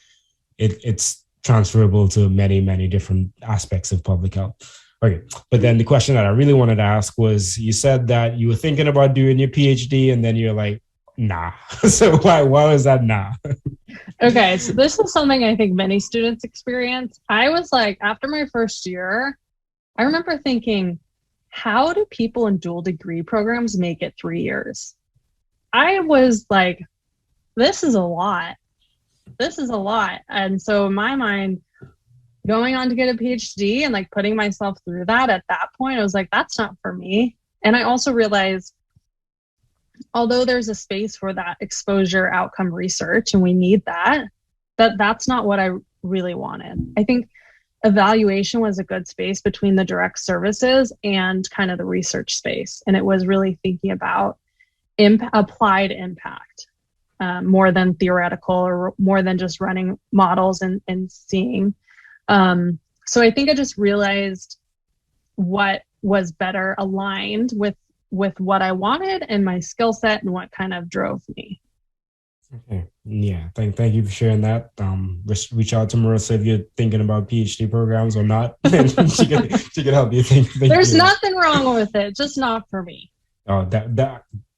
it's transferable to many, many different aspects of public health. Okay. But then the question that I really wanted to ask was, you said that you were thinking about doing your PhD and then you're like, nah. So why was that nah? Okay, so this is something I think many students experience. I was like, after my first year, I remember thinking, how do people in dual degree programs make it 3 years? I was like, this is a lot. This is a lot. And so in my mind, going on to get a PhD and like putting myself through that at that point, I was like, that's not for me. And I also realized, although there's a space for that exposure outcome research and we need that, that's not what I really wanted. I think evaluation was a good space between the direct services and kind of the research space. And it was really thinking about applied impact more than theoretical or more than just running models and seeing. So I think I just realized what was better aligned with what I wanted and my skill set and what kind of drove me. Okay. Yeah. Thank you for sharing that. Reach out to Marissa if you're thinking about PhD programs or not. she can help you think. There's nothing wrong with it, just not for me. Oh,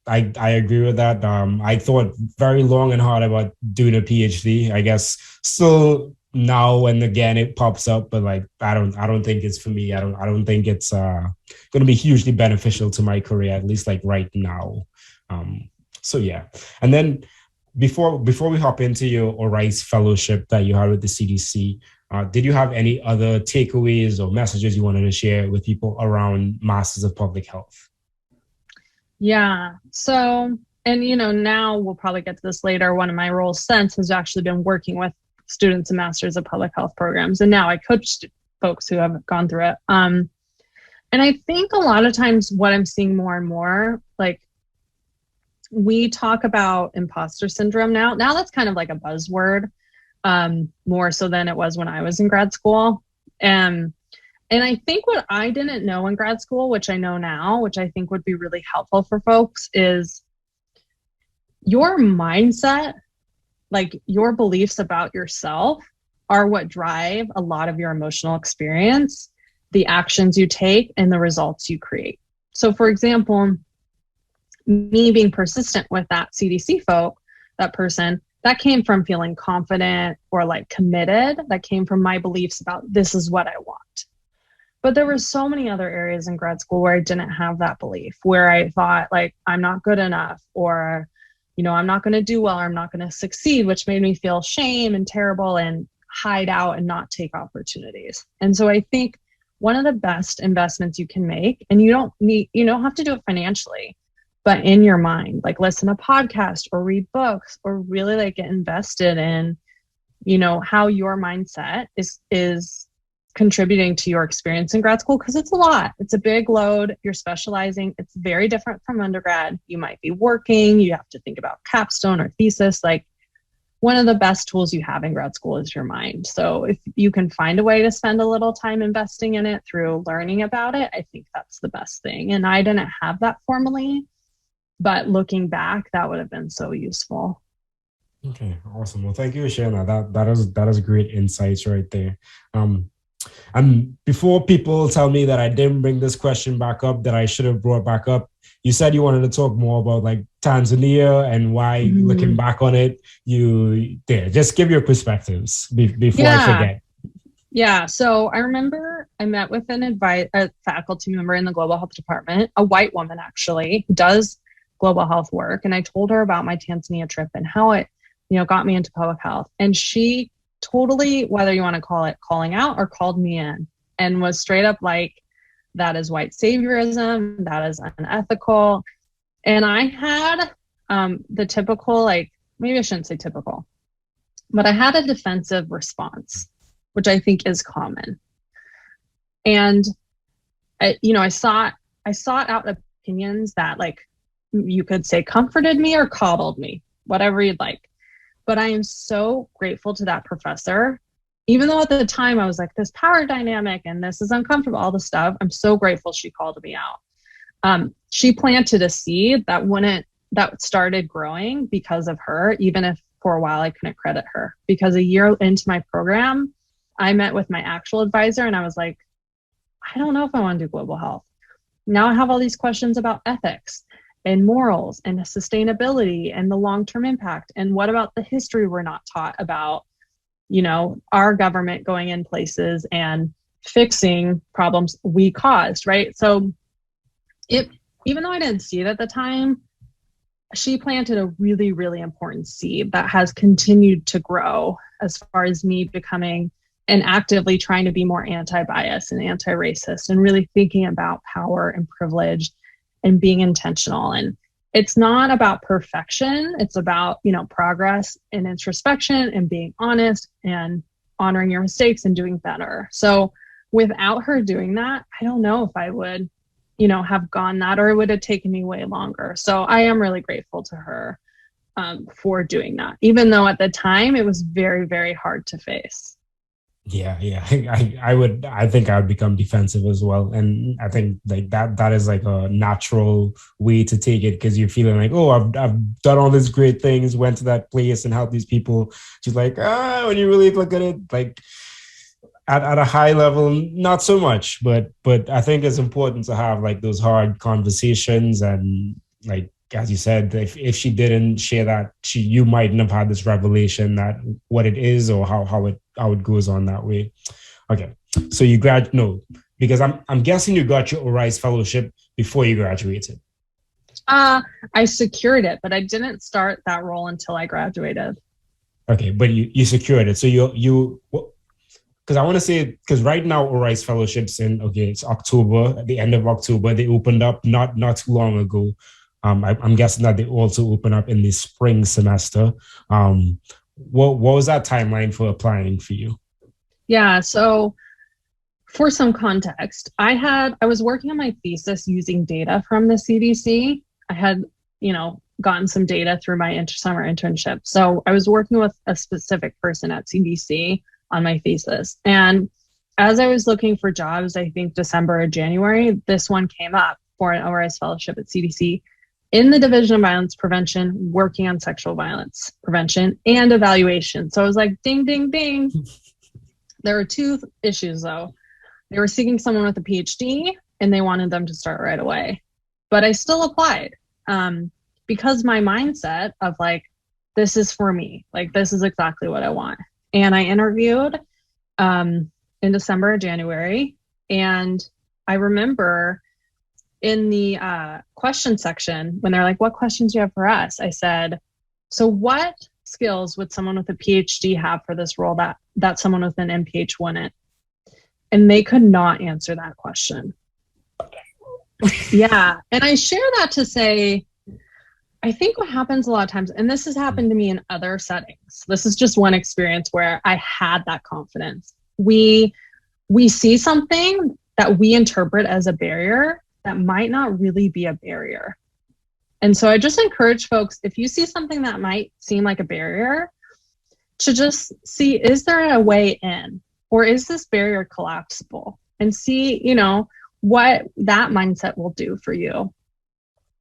I agree with that. I thought very long and hard about doing a PhD. I guess still now and again it pops up, but like I don't think it's for me. I don't think it's going to be hugely beneficial to my career, at least like right now. So yeah. And then before we hop into your ORISE fellowship that you had with the CDC, did you have any other takeaways or messages you wanted to share with people around Masters of Public Health? Yeah. So, and now we'll probably get to this later. One of my roles since has actually been working with students in Masters of Public Health programs. And now I coach folks who have gone through it. And I think a lot of times what I'm seeing more and more, like we talk about imposter syndrome now. Now that's kind of like a buzzword, more so than it was when I was in grad school. And I think what I didn't know in grad school, which I know now, which I think would be really helpful for folks, is your mindset, like your beliefs about yourself, are what drive a lot of your emotional experience, the actions you take, and the results you create. So for example, me being persistent with that CDC that person, that came from feeling confident or like committed. That came from my beliefs about this is what I want. But there were so many other areas in grad school where I didn't have that belief, where I thought like, I'm not good enough, or, I'm not going to do well, or I'm not going to succeed, which made me feel shame and terrible and hide out and not take opportunities. And so I think one of the best investments you can make, and you don't have to do it financially, but in your mind, like listen to podcasts or read books or really like get invested in, how your mindset is contributing to your experience in grad school, because it's a lot. It's a big load. You're specializing. It's very different from undergrad. You might be working. You have to think about capstone or thesis. Like one of the best tools you have in grad school is your mind. So if you can find a way to spend a little time investing in it through learning about it, I think that's the best thing. And I didn't have that formally, but looking back, that would have been so useful. Okay, awesome. Well, thank you for sharing that. That is great insights right there. And before people tell me that I didn't bring this question back up, that I should have brought back up, you said you wanted to talk more about like Tanzania and why, looking back on it, just give your perspectives before I forget. Yeah. So I remember I met with a faculty member in the global health department, a white woman actually, who does global health work. And I told her about my Tanzania trip and how it, got me into public health. And she totally, whether you want to call it calling out or called me in, and was straight up like, that is white saviorism, that is unethical. And I had the typical, like, maybe I shouldn't say typical, but I had a defensive response, which I think is common. And I sought out opinions that, like, you could say comforted me or coddled me, whatever you'd like. But I am so grateful to that professor, even though at the time I was like, this power dynamic and this is uncomfortable, all this stuff. I'm so grateful she called me out. She planted a seed that started growing because of her, even if for a while I couldn't credit her, because a year into my program, I met with my actual advisor and I was like, I don't know if I want to do global health. Now I have all these questions about ethics and morals and sustainability and the long-term impact. And what about the history we're not taught about, our government going in places and fixing problems we caused, right? So even though I didn't see it at the time, she planted a really, really important seed that has continued to grow as far as me becoming and actively trying to be more anti-bias and anti-racist and really thinking about power and privilege and being intentional. And it's not about perfection. It's about, progress and introspection and being honest and honoring your mistakes and doing better. So without her doing that, I don't know if I would, have gone that, or it would have taken me way longer. So I am really grateful to her for doing that, even though at the time it was very, very hard to face. Yeah. I think I would become defensive as well. And I think like that is like a natural way to take it, because you're feeling like, oh, I've done all these great things, went to that place and helped these people. She's like, when you really look at it, like at a high level, not so much, but I think it's important to have like those hard conversations. And like, as you said, if she didn't share that, you mightn't have had this revelation that what it is or how it goes on that way. Okay, so because I'm guessing you got your ORISE fellowship before you graduated. I secured it, but I didn't start that role until I graduated. Okay, but you secured it. So you because I want to say, because right now ORISE fellowships it's October, at the end of October, they opened up not too long ago. I'm guessing that they also open up in the spring semester. What was that timeline for applying for you? Yeah, so for some context, I was working on my thesis using data from the CDC. I had, gotten some data through my summer internship. So I was working with a specific person at CDC on my thesis. And as I was looking for jobs, I think December or January, this one came up for an ORISE fellowship at CDC in the Division of Violence Prevention, working on sexual violence prevention and evaluation. So I was like, ding, ding, ding. There were two issues though. They were seeking someone with a PhD and they wanted them to start right away. But I still applied because my mindset of like, this is for me, like this is exactly what I want. And I interviewed in December or January. And I remember in the question section, when they're like, what questions do you have for us? I said, so what skills would someone with a PhD have for this role that someone with an MPH wouldn't? And they could not answer that question. Yeah. And I share that to say, I think what happens a lot of times, and this has happened to me in other settings, this is just one experience where I had that confidence. We see something that we interpret as a barrier that might not really be a barrier. And so I just encourage folks, if you see something that might seem like a barrier, to just see, is there a way in? Or is this barrier collapsible? And see, what that mindset will do for you.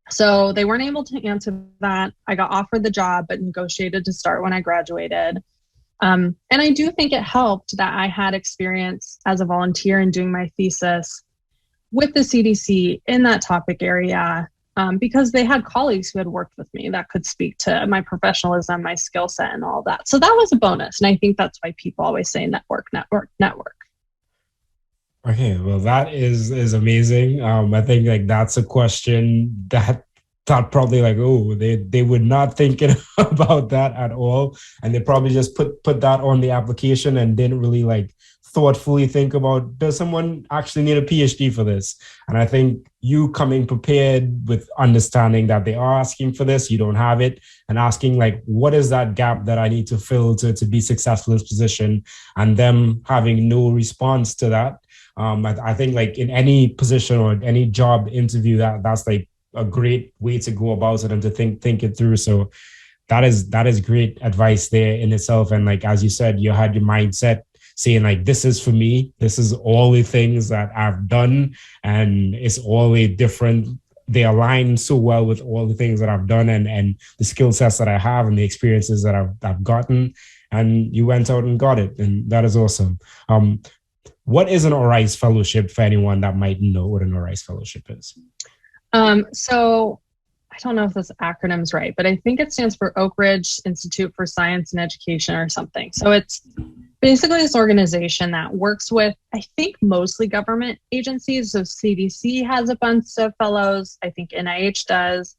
So they weren't able to answer that. I got offered the job, but negotiated to start when I graduated. And I do think it helped that I had experience as a volunteer in doing my thesis with the CDC in that topic area, because they had colleagues who had worked with me that could speak to my professionalism, my skill set, and all that. So that was a bonus. And I think that's why people always say network, network, network. Okay, well, that is amazing. I think like that's a question that probably like, oh, they would not thinking about that at all, and they probably just put that on the application and didn't really like thoughtfully think about, does someone actually need a PhD for this? And I think you coming prepared with understanding that they are asking for this, you don't have it, and asking like, what is that gap that I need to fill to be successful in this position, and them having no response to that. I think like in any position or any job interview, that's like a great way to go about it and to think it through. So that is great advice there in itself. And like, as you said, you had your mindset saying like, this is for me, this is all the things that I've done, and it's all a different they align so well with all the things that I've done and the skill sets that I have and the experiences that I've gotten. And you went out and got it. And that is awesome. What is an ORISE fellowship for anyone that might know what an ORISE fellowship is? So I don't know if this acronym's right, but I think it stands for Oak Ridge Institute for Science and Education or something. So it's basically this organization that works with, I think, mostly government agencies. So CDC has a bunch of fellows. I think NIH does.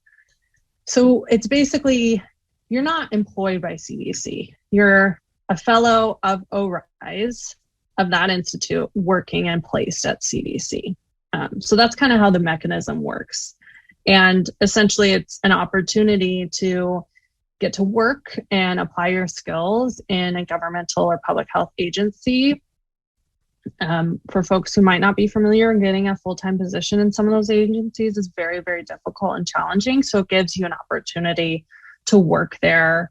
So it's basically, you're not employed by CDC. You're a fellow of ORISE, of that institute, working and placed at CDC. So that's kind of how the mechanism works. And essentially, it's an opportunity to get to work and apply your skills in a governmental or public health agency. For folks who might not be familiar, getting a full-time position in some of those agencies is very, very difficult and challenging. So it gives you an opportunity to work there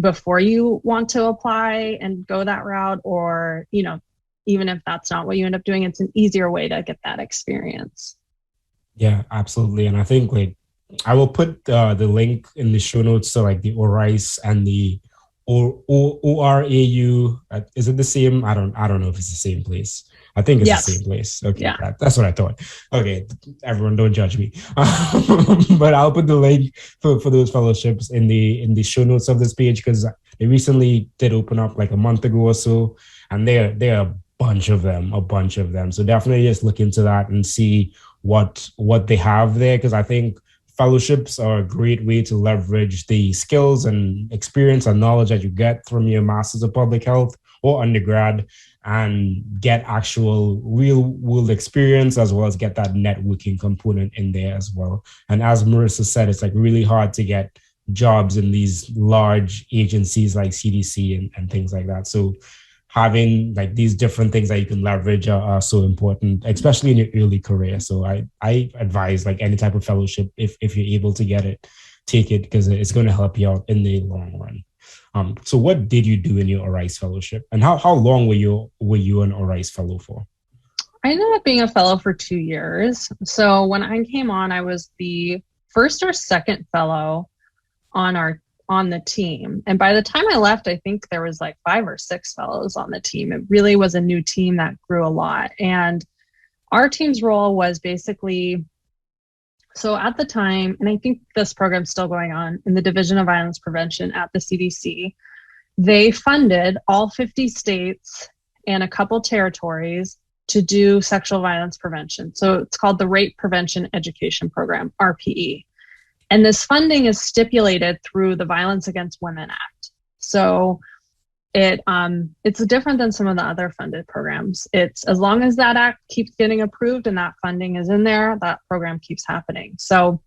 before you want to apply and go that route, or, you know, even if that's not what you end up doing, it's an easier way to get that experience. Yeah, absolutely. And I think like I will put the link in the show notes to like the ORISE and the ORAU. Is it the same? I don't know if it's the same place. I think it's the same place. Okay, yeah. That's what I thought. Okay, everyone, don't judge me. But I'll put the link for those fellowships in the show notes of this page, because they recently did open up like a month ago or so, and there are a bunch of them. So definitely just look into that and see what they have there, because I think fellowships are a great way to leverage the skills and experience and knowledge that you get from your Masters of Public Health or undergrad, and get actual real world experience, as well as get that networking component in there as well. And as Marissa said, it's like really hard to get jobs in these large agencies like CDC and things like that. So having like these different things that you can leverage are so important, especially in your early career. So I advise like any type of fellowship, if you're able to get it, take it, because it's going to help you out in the long run. So what did you do in your ORISE fellowship, and how long were you an ORISE fellow for? I ended up being a fellow for 2 years. So when I came on, I was the first or second fellow on the team. And by the time I left, I think there was like 5 or 6 fellows on the team. It really was a new team that grew a lot. And our team's role was basically, so at the time, and I think this program's still going on, in the Division of Violence Prevention at the CDC, they funded all 50 states and a couple territories to do sexual violence prevention. So it's called the Rape Prevention Education Program, RPE. And this funding is stipulated through the Violence Against Women Act. So it's different than some of the other funded programs. It's as long as that act keeps getting approved and that funding is in there, that program keeps happening. So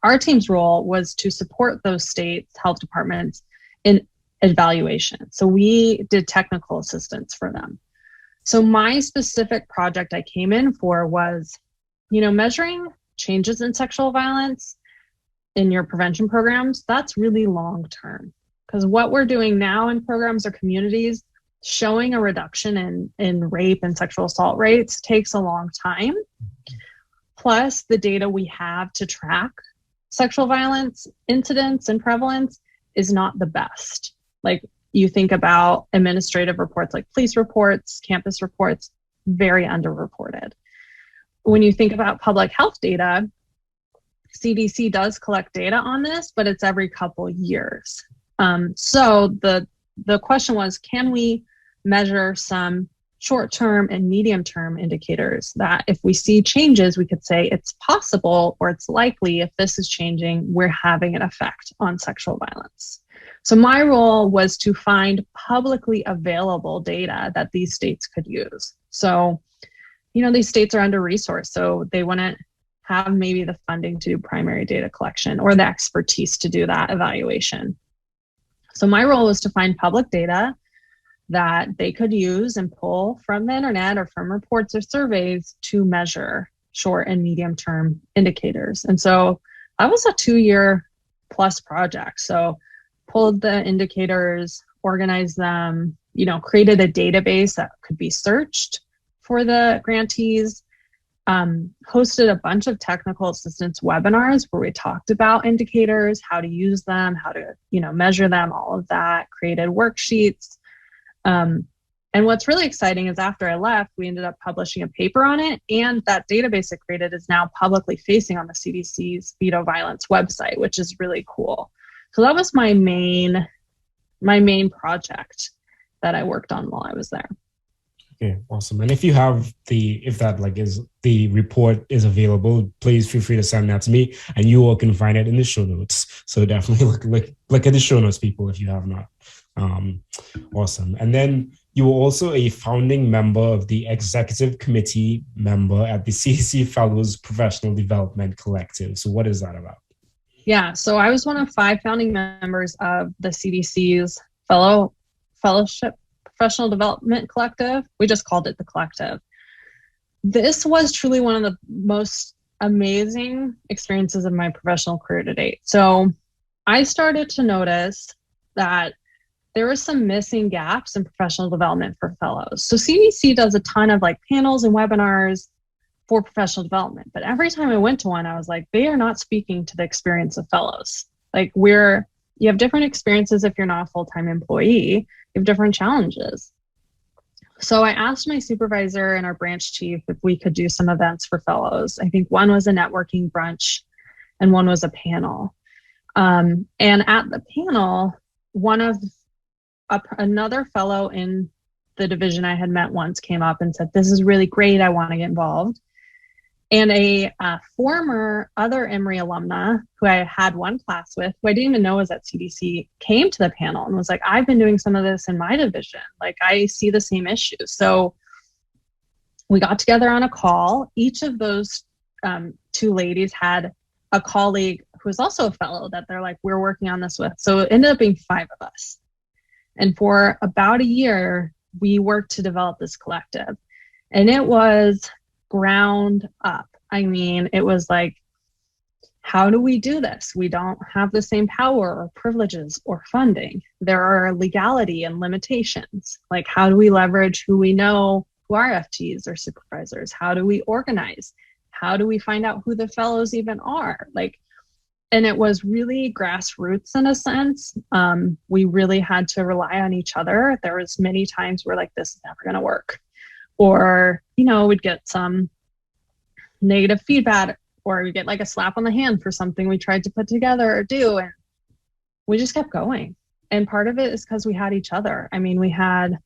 our team's role was to support those states' health departments in evaluation. So we did technical assistance for them. So my specific project I came in for was, measuring changes in sexual violence in your prevention programs. That's really long term, because what we're doing now in programs or communities, showing a reduction in rape and sexual assault rates takes a long time. Plus, the data we have to track sexual violence incidents and prevalence is not the best. Like, you think about administrative reports like police reports, campus reports, very underreported. When you think about public health data, CDC does collect data on this, but it's every couple years. So the question was, can we measure some short-term and medium-term indicators that if we see changes, we could say it's possible or it's likely, if this is changing, we're having an effect on sexual violence. So my role was to find publicly available data that these states could use. So, these states are under-resourced, so they wouldn't have maybe the funding to do primary data collection or the expertise to do that evaluation. So my role was to find public data that they could use and pull from the internet or from reports or surveys to measure short and medium term indicators. And so that was a 2-year plus project. So pulled the indicators, organized them, created a database that could be searched for the grantees, hosted a bunch of technical assistance webinars where we talked about indicators, how to use them, how to, measure them, all of that, created worksheets. And what's really exciting is after I left, we ended up publishing a paper on it. And that database it created is now publicly facing on the CDC's veto violence website, which is really cool. So that was my main project that I worked on while I was there. Okay, awesome. And if you have the report is available, please feel free to send that to me, and you all can find it in the show notes. So definitely look at the show notes, people, if you have not. Awesome. And then you were also a founding member of the executive committee member at the CDC Fellows Professional Development Collective. So what is that about? Yeah, so I was one of 5 founding members of the CDC's Fellowship Professional Development Collective. We just called it the Collective. This was truly one of the most amazing experiences of my professional career to date. So I started to notice that there were some missing gaps in professional development for fellows. So CDC does a ton of panels and webinars for professional development. But every time I went to one, I was like, they are not speaking to the experience of fellows. You have different experiences if you're not a full-time employee. You have different challenges. So I asked my supervisor and our branch chief if we could do some events for fellows. I think one was a networking brunch and one was a panel. And at the panel, another fellow in the division I had met once came up and said, "This is really great. I want to get involved." And a former other Emory alumna who I had one class with, who I didn't even know was at CDC, came to the panel and was like, "I've been doing some of this in my division. I see the same issues." So we got together on a call. Each of those 2 ladies had a colleague who was also a fellow that they're like, "We're working on this with." So it ended up being 5 of us. And for about a year, we worked to develop this collective. And it was ground up. I mean, it was like, how do we do this? We don't have the same power or privileges or funding. There are legality and limitations. How do we leverage who we know, who are FTs or supervisors? How do we organize? How do we find out who the fellows even are? And it was really grassroots in a sense. We really had to rely on each other. There was many times where this is never going to work. Or, we'd get some negative feedback, or we get a slap on the hand for something we tried to put together or do. And we just kept going. And part of it is because we had each other. I mean, we had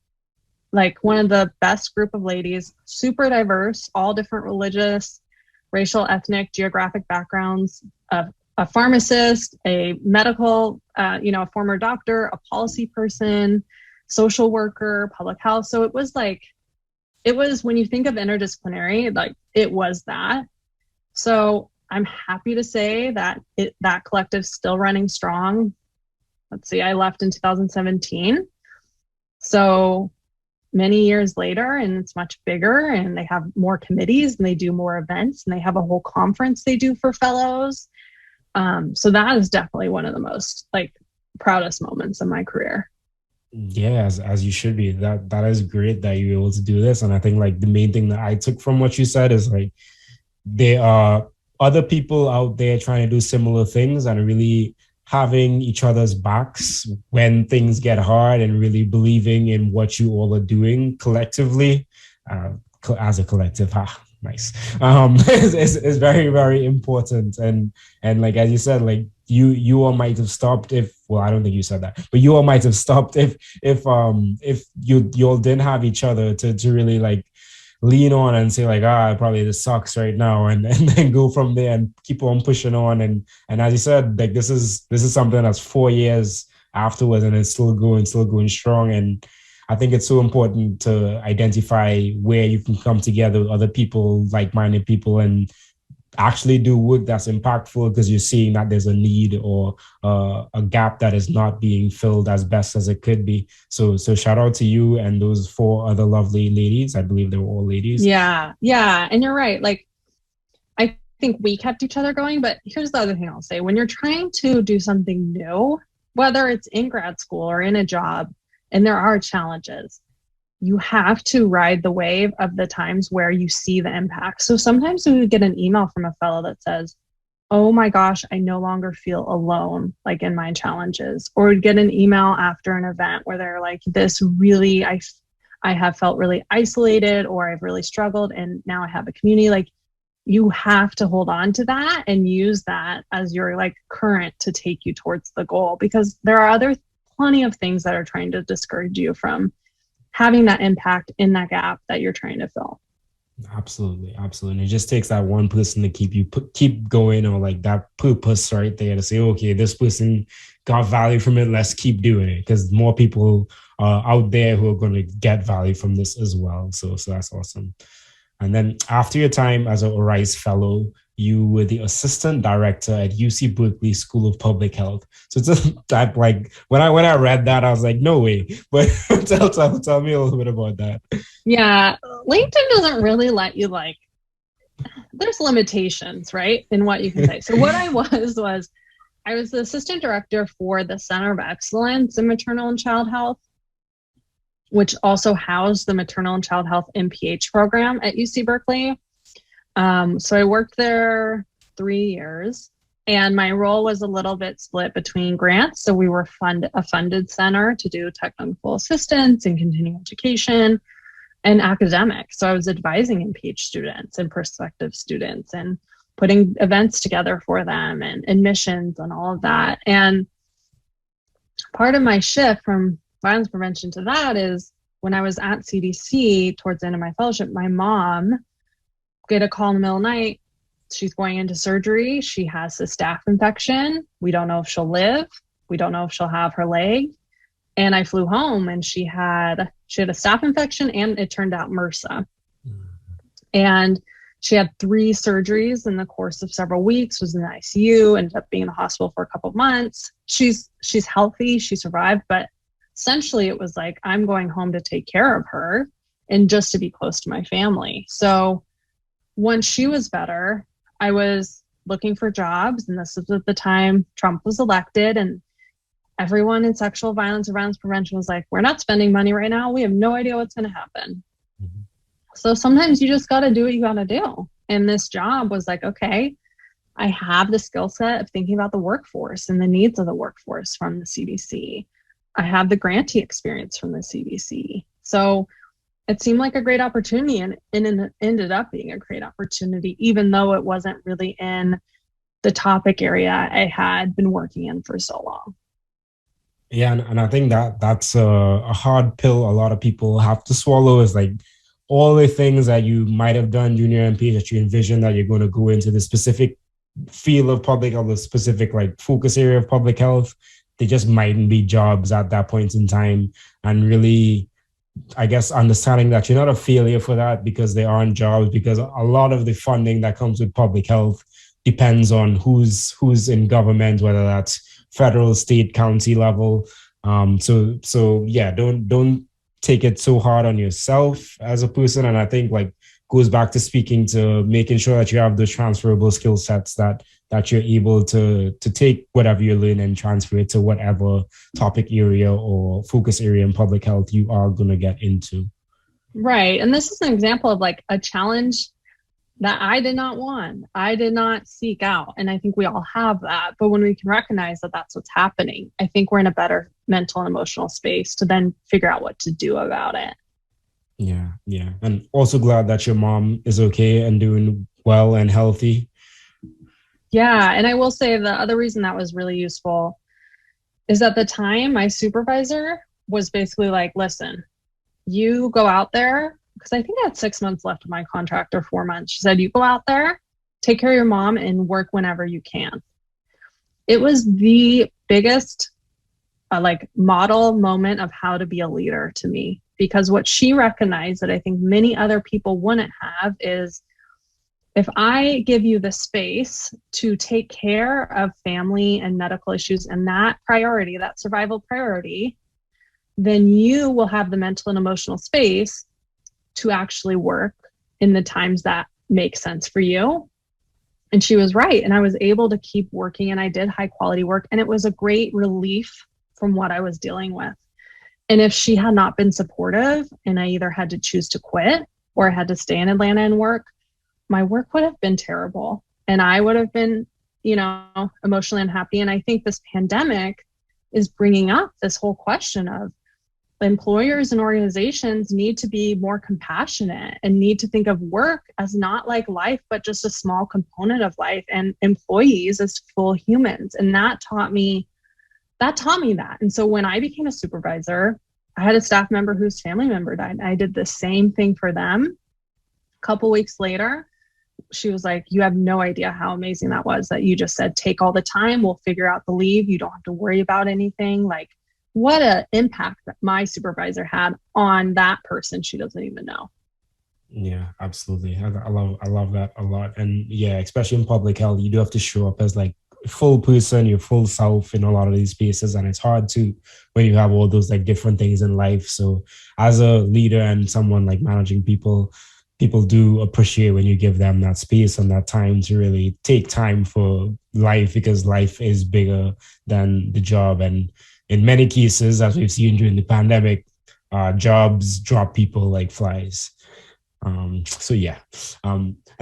one of the best group of ladies, super diverse, all different religious, racial, ethnic, geographic backgrounds, a pharmacist, a medical, a former doctor, a policy person, social worker, public health. So it was when you think of interdisciplinary, it was that. So I'm happy to say that that collective's still running strong. Let's see, I left in 2017. So many years later, and it's much bigger, and they have more committees and they do more events, and they have a whole conference they do for fellows. So that is definitely one of the most proudest moments of my career. Yeah, as you should be. That is great that you're able to do this. And I think the main thing that I took from what you said is there are other people out there trying to do similar things and really having each other's backs when things get hard, and really believing in what you all are doing collectively, as a collective. Nice. Is very, very important. And as you said, you all might have stopped I don't think you said that, but you all might have stopped if you all didn't have each other to really lean on and say probably this sucks right now, and then go from there and keep on pushing on. And as you said, this is something that's 4 years afterwards, and it's still going strong. And I think it's so important to identify where you can come together with other people, like-minded people, and actually do work that's impactful, because you're seeing that there's a need or a gap that is not being filled as best as it could be. So shout out to you and those 4 other lovely ladies. I believe they were all ladies. Yeah. And you're right. I think we kept each other going, but here's the other thing I'll say. When you're trying to do something new, whether it's in grad school or in a job, and there are challenges, you have to ride the wave of the times where you see the impact. So sometimes we would get an email from a fellow that says, oh my gosh, I no longer feel alone, like in my challenges. Or we'd get an email after an event where they're like, this really, I have felt really isolated, or I've really struggled, and now I have a community. Like, you have to hold on to that and use that as your like current to take you towards the goal, because there are plenty of things that are trying to discourage you from having that impact in that gap that you're trying to fill. Absolutely. It just takes that one person to keep going, or like that purpose right there to say, okay, this person got value from it. Let's keep doing it, because more people are out there who are going to get value from this as well. So that's awesome. And then after your time as a Rice Fellow, you were the assistant director at UC Berkeley School of Public Health. So just that, like, when I read that, I was like, no way. But tell me a little bit about that. Yeah, LinkedIn doesn't really let you, like, there's limitations, right, in what you can say. So what I was the assistant director for the Center of Excellence in Maternal and Child Health, which also housed the Maternal and Child Health MPH program at UC Berkeley. So I worked there 3 years, and my role was a little bit split between grants. So we were a funded center to do technical assistance and continuing education, and academic. So I was advising MPH students and prospective students and putting events together for them and admissions and all of that. And part of my shift from violence prevention to that is when I was at CDC towards the end of my fellowship, my mom get a call in the middle of the night. She's going into surgery. She has a staph infection. We don't know if she'll live. We don't know if she'll have her leg. And I flew home, and she had a staph infection, and it turned out MRSA. And she had 3 surgeries in the course of several weeks, was in the ICU, ended up being in the hospital for a couple of months. She's healthy, she survived, but essentially it was like, I'm going home to take care of her and just to be close to my family. So once she was better, I was looking for jobs, and this was at the time Trump was elected, and everyone in sexual violence or violence prevention was like, we're not spending money right now. We have no idea what's going to happen. Mm-hmm. So sometimes you just got to do what you got to do. And this job was like, okay, I have the skill set of thinking about the workforce and the needs of the workforce from the CDC. I have the grantee experience from the CDC. So it seemed like a great opportunity, and it ended up being a great opportunity, even though it wasn't really in the topic area I had been working in for so long. Yeah, and I think that's a hard pill a lot of people have to swallow, is like all the things that you might have done during your MPH that you envision that you're going to go into the specific field of public health, the specific like focus area of public health. They just mightn't be jobs at that point in time. And really, I guess, understanding that you're not a failure for that because they aren't jobs, because a lot of the funding that comes with public health depends on who's in government, whether that's federal, state, county level. So yeah, don't take it so hard on yourself as a person. And I think like goes back to speaking to making sure that you have those transferable skill sets that you're able to take whatever you learn and transfer it to whatever topic area or focus area in public health you are going to get into. Right. And this is an example of like a challenge that I did not want. I did not seek out. And I think we all have that. But when we can recognize that that's what's happening, I think we're in a better mental and emotional space to then figure out what to do about it. Yeah. And also glad that your mom is okay and doing well and healthy. Yeah. And I will say the other reason that was really useful is at the time, my supervisor was basically like, listen, you go out there, because I think I had 6 months left of my contract or 4 months. She said, you go out there, take care of your mom, and work whenever you can. It was the biggest model moment of how to be a leader to me, because what she recognized that I think many other people wouldn't have is, if I give you the space to take care of family and medical issues and that priority, that survival priority, then you will have the mental and emotional space to actually work in the times that make sense for you. And she was right. And I was able to keep working, and I did high quality work, and it was a great relief from what I was dealing with. And if she had not been supportive and I either had to choose to quit or I had to stay in Atlanta and work, my work would have been terrible. And I would have been, emotionally unhappy. And I think this pandemic is bringing up this whole question of employers and organizations need to be more compassionate and need to think of work as not like life, but just a small component of life, and employees as full humans. And that taught me that. And so when I became a supervisor, I had a staff member whose family member died. I did the same thing for them. A couple weeks later, she was like, you have no idea how amazing that was, that you just said, take all the time, we'll figure out the leave. You don't have to worry about anything. Like, what an impact that my supervisor had on that person she doesn't even know. Yeah, absolutely. I love that a lot. And yeah, especially in public health, you do have to show up as like a full person, your full self in a lot of these spaces. And it's hard to, when you have all those like different things in life. So as a leader and someone like managing people do appreciate when you give them that space and that time to really take time for life, because life is bigger than the job. And in many cases, as we've seen during the pandemic, jobs drop people like flies. And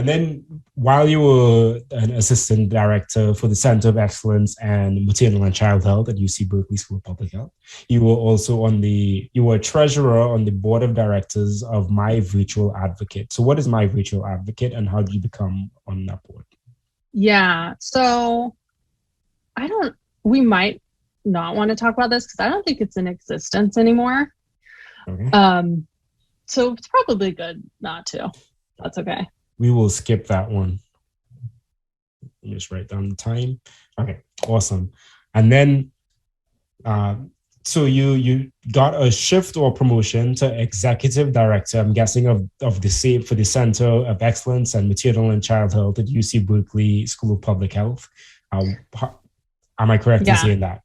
then while you were an assistant director for the Center of Excellence and Maternal and Child Health at UC Berkeley School of Public Health, you were also you were a treasurer on the board of directors of My Virtual Advocate. So what is My Virtual Advocate and how did you become on that board? Yeah, so we might not want to talk about this because I don't think it's in existence anymore. Okay. So it's probably good not to. That's okay. We will skip that one. Let me just write down the time. Okay, awesome. And then, so you got a shift or promotion to executive director, I'm guessing of the same for the Center of Excellence and Maternal and Child Health at UC Berkeley School of Public Health. Am I correct in saying that?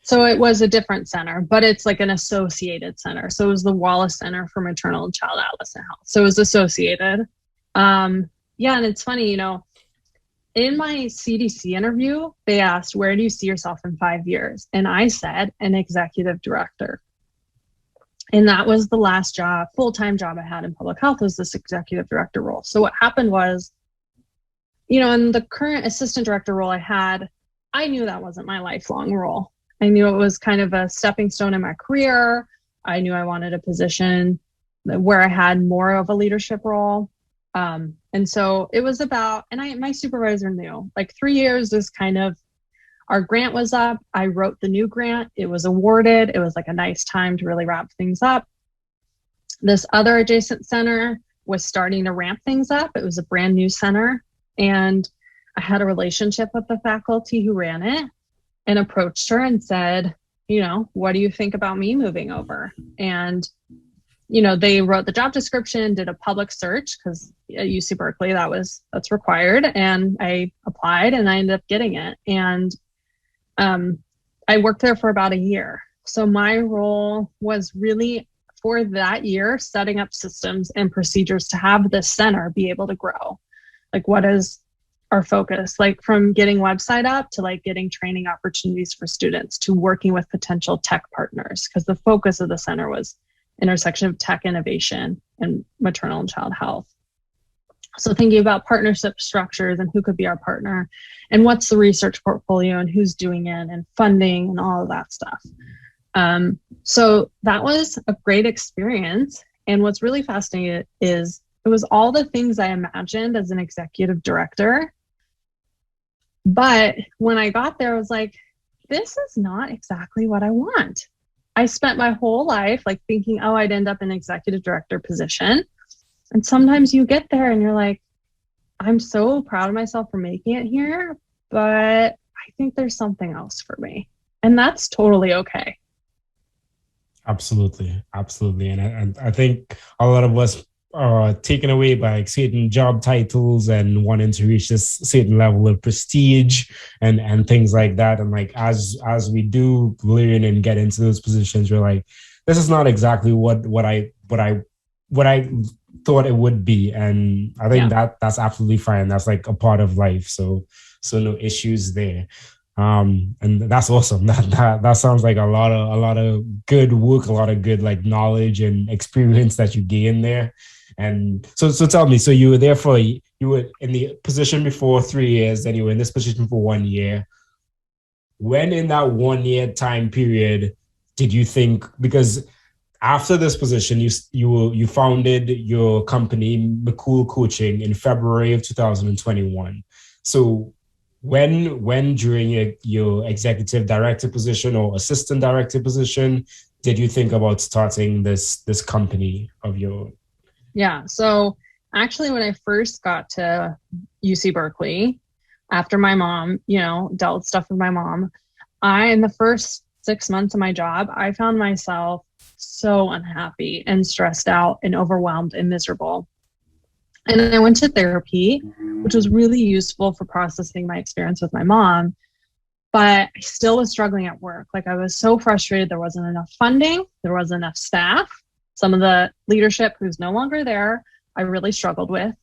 So it was a different center, but it's like an associated center. So it was the Wallace Center for Maternal and Child Adolescent Health. So it was associated. And it's funny, in my CDC interview, they asked, where do you see yourself in 5 years? And I said, an executive director. And that was the last full-time job I had in public health, was this executive director role. So what happened was, in the current assistant director role I had, I knew that wasn't my lifelong role. I knew it was kind of a stepping stone in my career. I knew I wanted a position where I had more of a leadership role. And so it was my supervisor knew, like 3 years is kind of, our grant was up. I wrote the new grant. It was awarded. It was like a nice time to really wrap things up. This other adjacent center was starting to ramp things up. It was a brand new center. And I had a relationship with the faculty who ran it and approached her and said, what do you think about me moving over? And, they wrote the job description, did a public search because at UC Berkeley, that's required. And I applied and I ended up getting it. And I worked there for about a year. So my role was really for that year, setting up systems and procedures to have this center be able to grow. Like, what is our focus, like from getting website up to like getting training opportunities for students to working with potential tech partners, because the focus of the center was intersection of tech innovation and maternal and child health. So thinking about partnership structures and who could be our partner and what's the research portfolio and who's doing it and funding and all of that stuff. So that was a great experience. And what's really fascinating is it was all the things I imagined as an executive director. But when I got there, I was like, this is not exactly what I want. I spent my whole life like thinking, I'd end up in an executive director position. And sometimes you get there and you're like, I'm so proud of myself for making it here, but I think there's something else for me. And that's totally okay. Absolutely. Absolutely. And I think a lot of us are taken away by certain job titles and wanting to reach this certain level of prestige and things like that. And like, as we do learn and get into those positions, we're like, this is not exactly what I thought it would be. And I think that's absolutely fine. That's like a part of life. So no issues there. And that's awesome. That sounds like a lot of good work, a lot of good like knowledge and experience that you gain there. And so tell me, so you were there for, you were in the position before 3 years, then you were in this position for 1 year. When in that 1 year time period did you think, because after this position, you founded your company, McKool Coaching, in February of 2021. So when during your executive director position or assistant director position did you think about starting this company of your? Yeah. So actually, when I first got to UC Berkeley, after my mom, dealt with stuff with my mom, in the first 6 months of my job, I found myself so unhappy and stressed out and overwhelmed and miserable. And I went to therapy, which was really useful for processing my experience with my mom. But I still was struggling at work. Like, I was so frustrated. There wasn't enough funding. There wasn't enough staff. Some of the leadership who's no longer there, I really struggled with.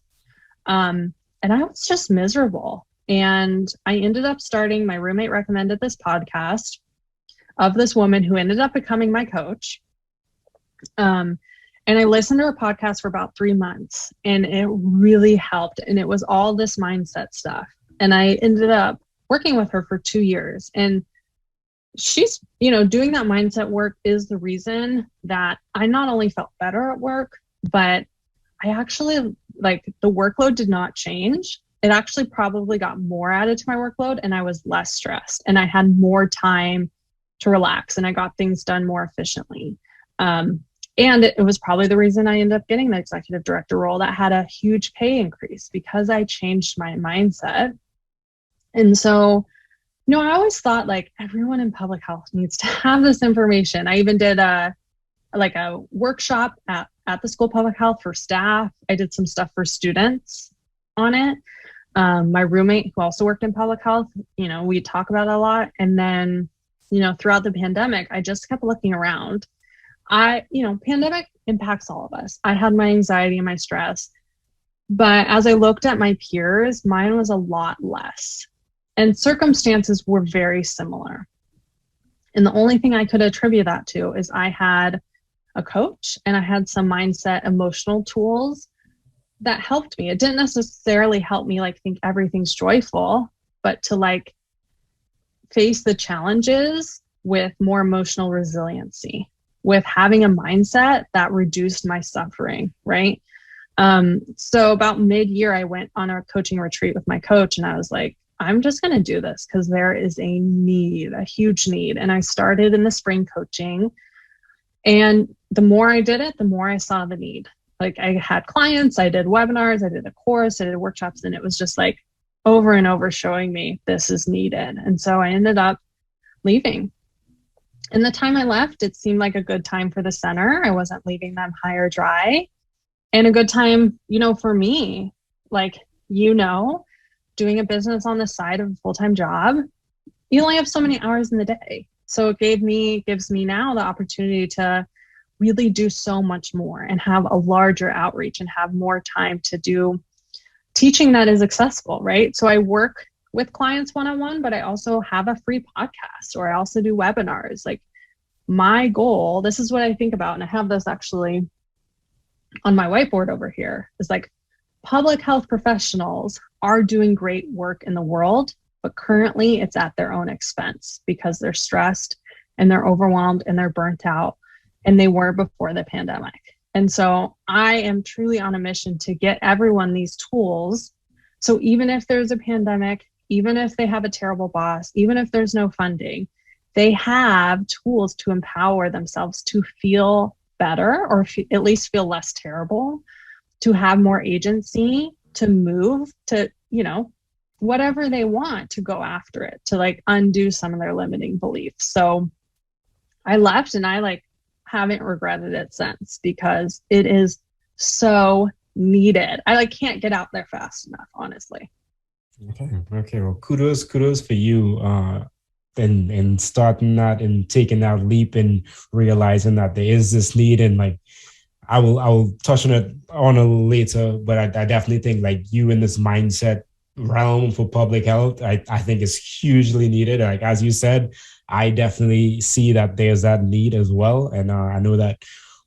And I was just miserable. And I ended up starting, my roommate recommended this podcast of this woman who ended up becoming my coach. And I listened to her podcast for about 3 months, and it really helped. And it was all this mindset stuff. And I ended up working with her for 2 years. And she's, doing that mindset work is the reason that I not only felt better at work, but I actually, like, the workload did not change. It actually probably got more added to my workload, and I was less stressed, and I had more time to relax, and I got things done more efficiently. And it was probably the reason I ended up getting the executive director role that had a huge pay increase, because I changed my mindset. And so, I always thought, like, everyone in public health needs to have this information. I even did a workshop at the School of Public Health for staff. I did some stuff for students on it. My roommate, who also worked in public health, we talk about it a lot. And then, throughout the pandemic, I just kept looking around. Pandemic impacts all of us. I had my anxiety and my stress, but as I looked at my peers, mine was a lot less, and circumstances were very similar. And the only thing I could attribute that to is I had a coach and I had some mindset, emotional tools that helped me. It didn't necessarily help me like think everything's joyful, but to like face the challenges with more emotional resiliency, with having a mindset that reduced my suffering, right? So about mid-year, I went on a coaching retreat with my coach, and I was like, I'm just going to do this because there is a need, a huge need. And I started in the spring coaching, and the more I did it, the more I saw the need. Like, I had clients, I did webinars, I did a course, I did workshops, and it was just like over and over showing me this is needed. And so I ended up leaving. And the time I left, it seemed like a good time for the center. I wasn't leaving them high or dry. And a good time, for me, like, doing a business on the side of a full-time job, you only have so many hours in the day. So it gives me now the opportunity to really do so much more and have a larger outreach and have more time to do teaching that is accessible, right? So I work with clients one-on-one, but I also have a free podcast, or I also do webinars. Like, my goal, this is what I think about, and I have this actually on my whiteboard over here, is like, public health professionals are doing great work in the world, but currently it's at their own expense because they're stressed and they're overwhelmed and they're burnt out, and they were before the pandemic. And so I am truly on a mission to get everyone these tools. So even if there's a pandemic, even if they have a terrible boss, even if there's no funding, they have tools to empower themselves to feel better, or at least feel less terrible, to have more agency, to move, to, whatever they want, to go after it, to like undo some of their limiting beliefs. So I left, and I haven't regretted it since, because it is so needed. I can't get out there fast enough, honestly. Okay. Well, kudos for you, and starting that and taking that leap and realizing that there is this need. And I will touch on it later, but I definitely think you in this mindset realm for public health, I think is hugely needed. Like, as you said, I definitely see that there's that need as well. And I know that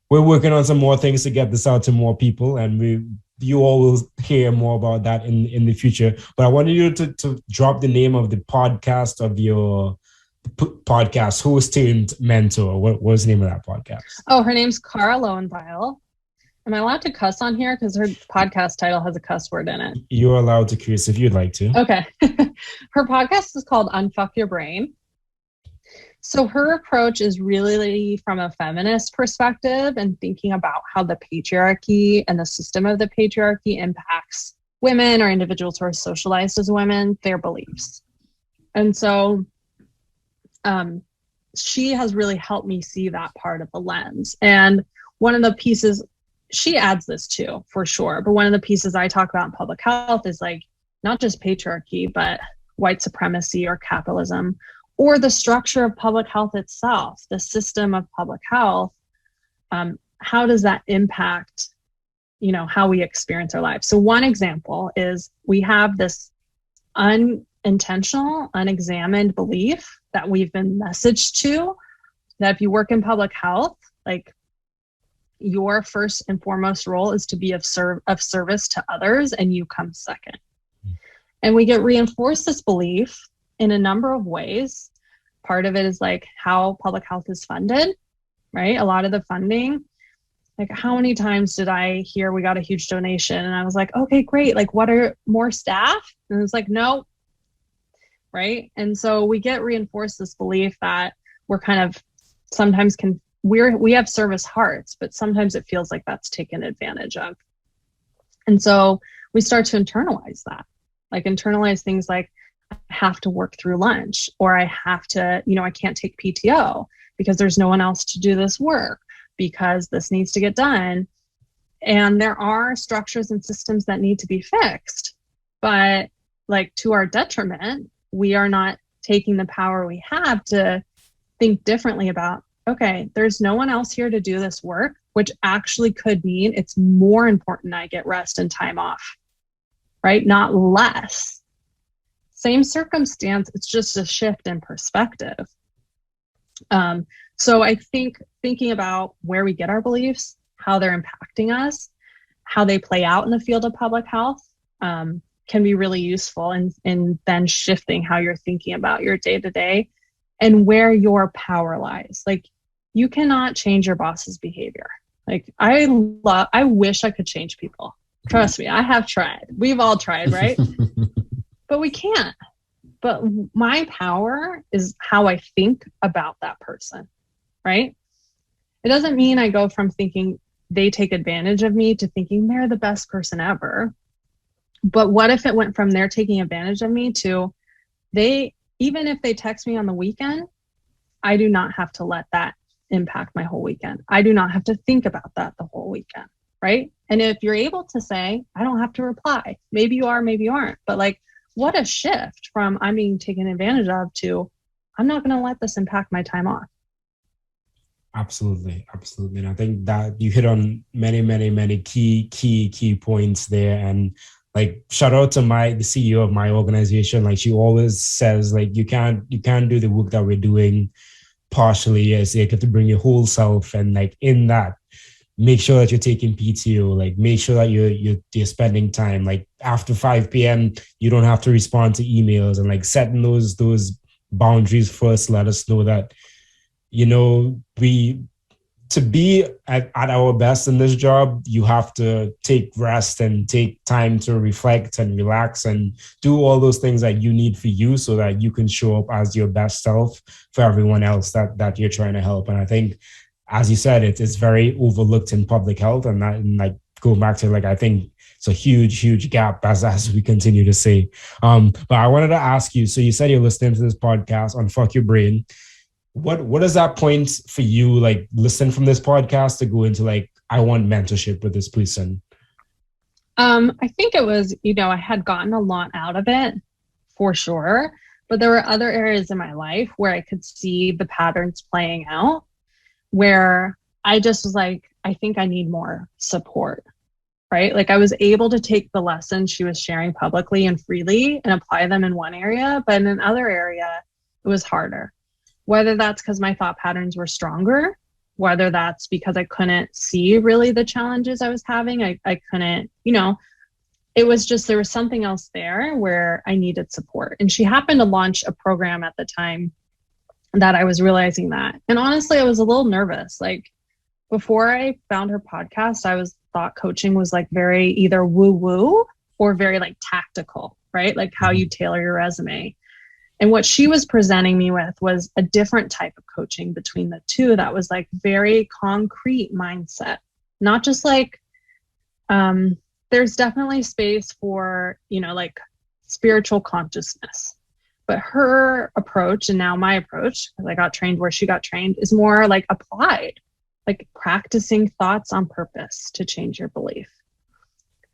we're working on some more things to get this out to more people, and you all will hear more about that in the future. But I wanted you to drop the name of the podcast of your podcast host turned mentor. What was the name of that podcast? Oh, her name's Cara Lowenthal. Am I allowed to cuss on here? Because her podcast title has a cuss word in it. You're allowed to curse if you'd like to. Okay. Her podcast is called Unfuck Your Brain. So her approach is really from a feminist perspective and thinking about how the patriarchy and the system of the patriarchy impacts women or individuals who are socialized as women, their beliefs. And so she has really helped me see that part of the lens. And one of the pieces, she adds this too, for sure. But one of the pieces I talk about in public health is like not just patriarchy, but white supremacy or capitalism, or the structure of public health itself, the system of public health. How does that impact, how we experience our lives? So one example is we have this unintentional, unexamined belief that we've been messaged to, that if you work in public health, like your first and foremost role is to be of service to others, and you come second. And we get reinforced this belief in a number of ways. Part of it is like how public health is funded, right? A lot of the funding, like how many times did I hear we got a huge donation and I was like, okay, great. Like what are more staff? And it's like, no, right? And so we get reinforced this belief that we're kind of sometimes we have service hearts, but sometimes it feels like that's taken advantage of. And so we start to internalize that, like internalize things like I have to work through lunch, or I have to, I can't take PTO because there's no one else to do this work because this needs to get done. And there are structures and systems that need to be fixed, but like to our detriment, we are not taking the power we have to think differently about, okay, there's no one else here to do this work, which actually could mean it's more important I get rest and time off, right? Not less. Same circumstance, it's just a shift in perspective. So I think thinking about where we get our beliefs, how they're impacting us, how they play out in the field of public health, can be really useful in then shifting how you're thinking about your day-to-day and where your power lies. Like you cannot change your boss's behavior. Like I wish I could change people. Trust me, I have tried. We've all tried, right? But we can't. But my power is how I think about that person, right? It doesn't mean I go from thinking they take advantage of me to thinking they're the best person ever. But what if it went from they're taking advantage of me to even if they text me on the weekend, I do not have to let that impact my whole weekend. I do not have to think about that the whole weekend, right? And if you're able to say, I don't have to reply, maybe you are, maybe you aren't, but like, what a shift from I'm being taken advantage of to I'm not going to let this impact my time off. Absolutely. And I think that you hit on many, many, many key points there. And like, shout out to the CEO of my organization. Like she always says, like, you can't do the work that we're doing partially. As you have to bring your whole self, and like in that, make sure that you're taking PTO, like make sure that you're spending time, like after 5 p.m., you don't have to respond to emails, and like setting those boundaries first. Let us know that, to be at our best in this job, you have to take rest and take time to reflect and relax and do all those things that you need for you so that you can show up as your best self for everyone else that you're trying to help. And I think, as you said, it's very overlooked in public health, and that, and like going back to like, I think it's a huge gap as we continue to say. But I wanted to ask you, so you said you're listening to this podcast on Fuck Your Brain. What is that point for you, like listen from this podcast to go into like, I want mentorship with this person? I think it was, I had gotten a lot out of it for sure, but there were other areas in my life where I could see the patterns playing out, where I just was like, I think I need more support. right? Like I was able to take the lessons she was sharing publicly and freely and apply them in one area, but in another area, it was harder. Whether that's because my thought patterns were stronger, whether that's because I couldn't see really the challenges I was having. I couldn't, it was just, there was something else there where I needed support. And she happened to launch a program at the time that I was realizing that. And honestly, I was a little nervous. Like before I found her podcast, I thought coaching was like very either woo woo or very like tactical, right? Like how you tailor your resume. And what she was presenting me with was a different type of coaching between the two that was like very concrete mindset, not just like, there's definitely space for, like spiritual consciousness. But her approach, and now my approach, because I got trained where she got trained, is more like applied, like practicing thoughts on purpose to change your belief,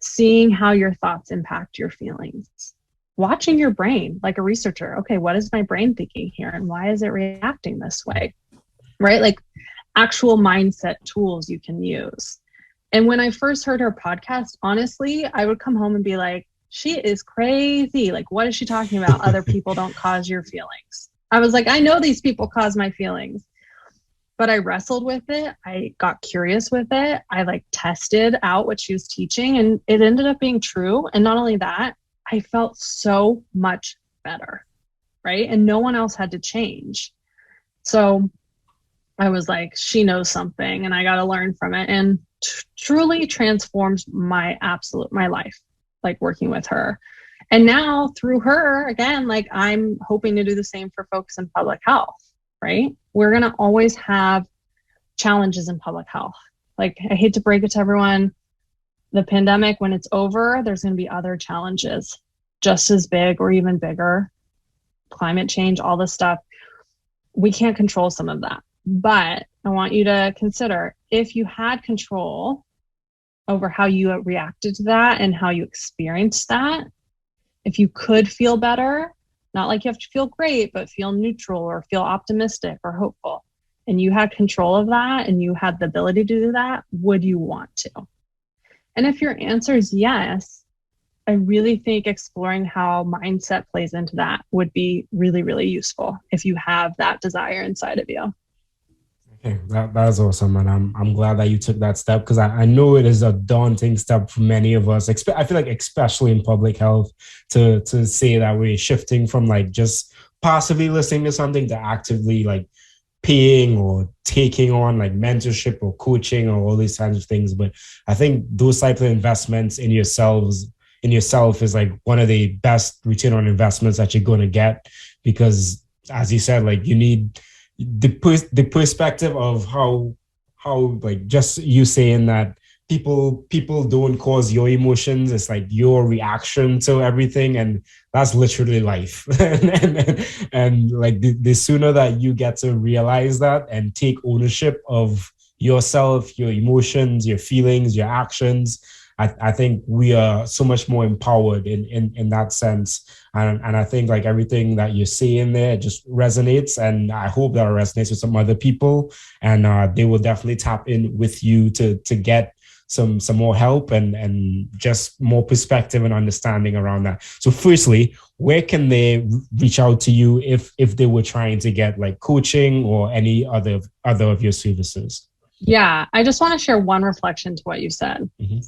seeing how your thoughts impact your feelings, watching your brain like a researcher. Okay, what is my brain thinking here? And why is it reacting this way? Right? Like actual mindset tools you can use. And when I first heard her podcast, honestly, I would come home and be like, she is crazy. Like, what is she talking about? Other people don't cause your feelings. I was like, I know these people cause my feelings, but I wrestled with it. I got curious with it. I like tested out what she was teaching and it ended up being true. And not only that, I felt so much better, right? And no one else had to change. So I was like, she knows something and I got to learn from it. And truly transformed my life, like working with her. And now through her, again, like I'm hoping to do the same for folks in public health, right? We're going to always have challenges in public health. Like I hate to break it to everyone, the pandemic, when it's over, there's going to be other challenges just as big or even bigger. Climate change, all this stuff. We can't control some of that. But I want you to consider if you had control over how you reacted to that and how you experienced that, if you could feel better, not like you have to feel great, but feel neutral or feel optimistic or hopeful, and you had control of that and you had the ability to do that, would you want to? And if your answer is yes, I really think exploring how mindset plays into that would be really, really useful if you have that desire inside of you. Okay, that is awesome. And I'm glad that you took that step because I know it is a daunting step for many of us. I feel like especially in public health to say that we're shifting from like just passively listening to something to actively like paying or taking on like mentorship or coaching or all these kinds of things. But I think those types of investments in yourself is like one of the best return on investments that you're going to get, because as you said, like you need the perspective of how like just you saying that people don't cause your emotions. It's like your reaction to everything, and that's literally life. and like the sooner that you get to realize that and take ownership of yourself, your emotions, your feelings, your actions, I think we are so much more empowered in that sense. And I think like everything that you're saying there just resonates. And I hope that it resonates with some other people. And they will definitely tap in with you to get some more help and just more perspective and understanding around that. So firstly, where can they reach out to you if they were trying to get like coaching or any other of your services? Yeah, I just want to share one reflection to what you said. Mm-hmm.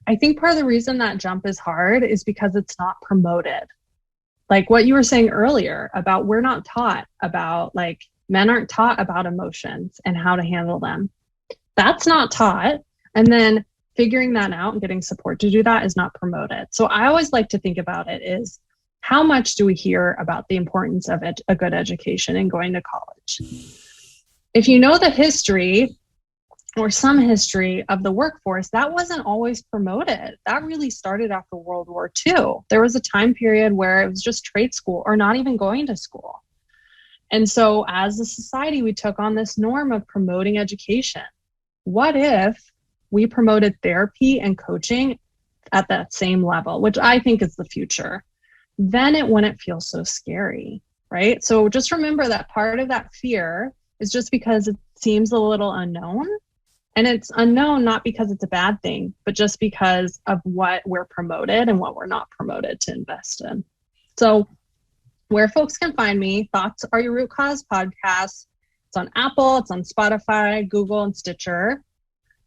I think part of the reason that jump is hard is because it's not promoted. Like what you were saying earlier about we're not taught about, like men aren't taught about emotions and how to handle them. That's not taught. And then figuring that out and getting support to do that is not promoted. So I always like to think about it is how much do we hear about the importance of a good education and going to college? If you know the history or some history of the workforce, that wasn't always promoted. That really started after World War II. There was a time period where it was just trade school or not even going to school. And so as a society, we took on this norm of promoting education. What if we promoted therapy and coaching at that same level, which I think is the future? Then it wouldn't feel so scary, right? So just remember that part of that fear is just because it seems a little unknown. And it's unknown, not because it's a bad thing, but just because of what we're promoted and what we're not promoted to invest in. So where folks can find me, Thoughts Are Your Root Cause podcast. It's on Apple, it's on Spotify, Google, and Stitcher.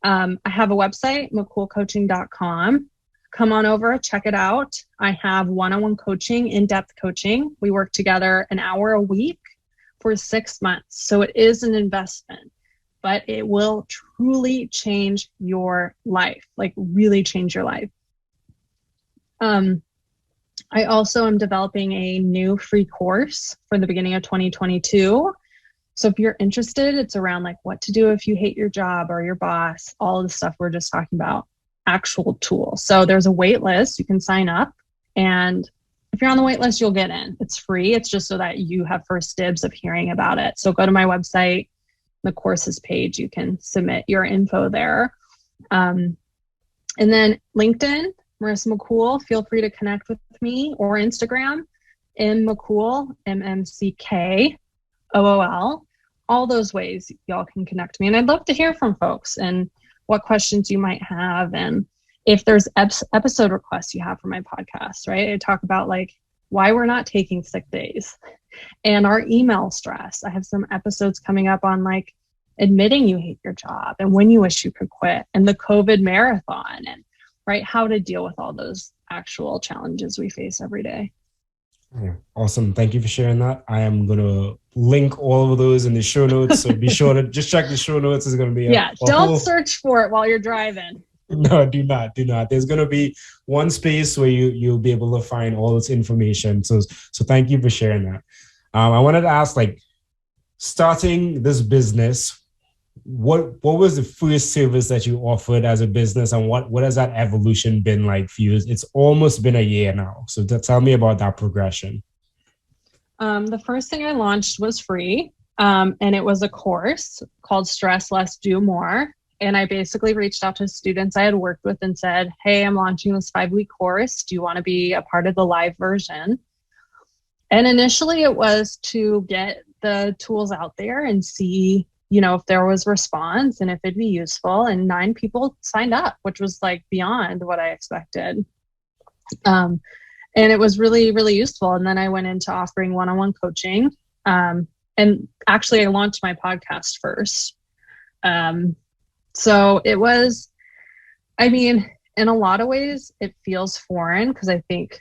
I have a website, McKoolcoaching.com. Come on over, check it out. I have one-on-one coaching, in-depth coaching. We work together an hour a week for 6 months. So it is an investment, but it will truly change your life, like really change your life. I also am developing a new free course for the beginning of 2022. So if you're interested, it's around like what to do if you hate your job or your boss, all of the stuff we're just talking about, actual tools. So there's a wait list, you can sign up. And if you're on the wait list, you'll get in. It's free. It's just so that you have first dibs of hearing about it. So go to my website, the courses page, you can submit your info there. And then LinkedIn, Marissa McKool, feel free to connect with me, or Instagram, McKool, MMCKOOL. All those ways y'all can connect me. And I'd love to hear from folks and what questions you might have. And if there's episode requests you have for my podcast, right? I talk about like why we're not taking sick days and our email stress. I have some episodes coming up on like admitting you hate your job and when you wish you could quit, and the COVID marathon, and right, how to deal with all those actual challenges we face every day. Yeah, awesome. Thank you for sharing that. I am going to link all of those in the show notes. So be sure to just check the show notes. It's going to be don't search for it while you're driving. No, do not. There's going to be one space where you'll be able to find all this information. So thank you for sharing that. I wanted to ask, like, starting this business, what was the first service that you offered as a business, and what has that evolution been like for you? It's almost been a year now. So tell me about that progression. The first thing I launched was free, and it was a course called Stress Less, Do More. And I basically reached out to students I had worked with and said, hey, I'm launching this 5-week course. Do you want to be a part of the live version? And initially it was to get the tools out there and see, if there was response and if it'd be useful. And 9 people signed up, which was like beyond what I expected. And it was really, really useful. And then I went into offering one-on-one coaching. And actually I launched my podcast first. So it was, in a lot of ways it feels foreign because I think,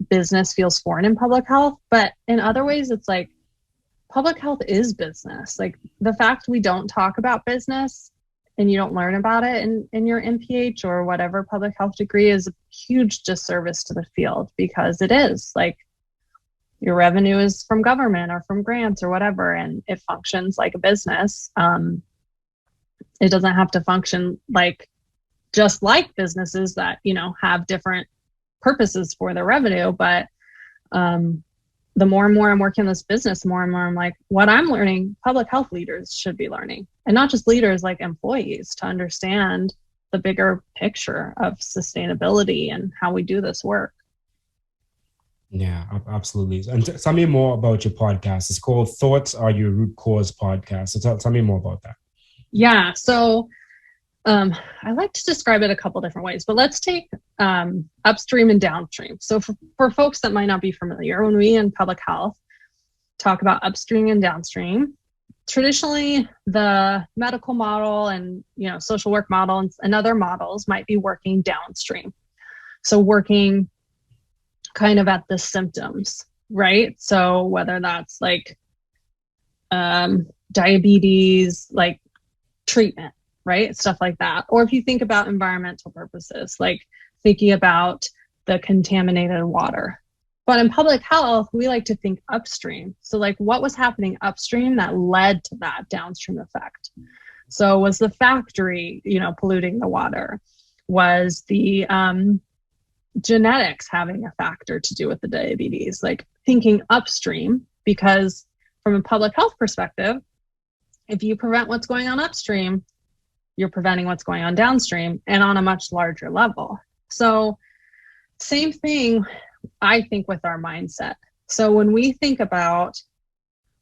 business feels foreign in public health, but in other ways it's like, public health is business. Like the fact we don't talk about business and you don't learn about it in your MPH or whatever public health degree is a huge disservice to the field, because it is like your revenue is from government or from grants or whatever, and it functions like a business. It doesn't have to function like just like businesses that, have different purposes for their revenue. But the more and more I'm working in this business, the more and more I'm like, what I'm learning, public health leaders should be learning. And not just leaders, like employees, to understand the bigger picture of sustainability and how we do this work. Yeah, absolutely. And tell me more about your podcast. It's called Thoughts Are Your Root Cause podcast. So tell me more about that. Yeah. So I like to describe it a couple different ways, but let's take upstream and downstream. So for folks that might not be familiar, when we in public health talk about upstream and downstream, traditionally the medical model and social work model and other models might be working downstream. So working kind of at the symptoms, right? So whether that's like diabetes, like treatment, right? Stuff like that. Or if you think about environmental purposes, like thinking about the contaminated water. But in public health, we like to think upstream. So like what was happening upstream that led to that downstream effect? So was the factory, polluting the water? Was the genetics having a factor to do with the diabetes? Like thinking upstream, because from a public health perspective, if you prevent what's going on upstream, you're preventing what's going on downstream and on a much larger level. So same thing, I think, with our mindset. So when we think about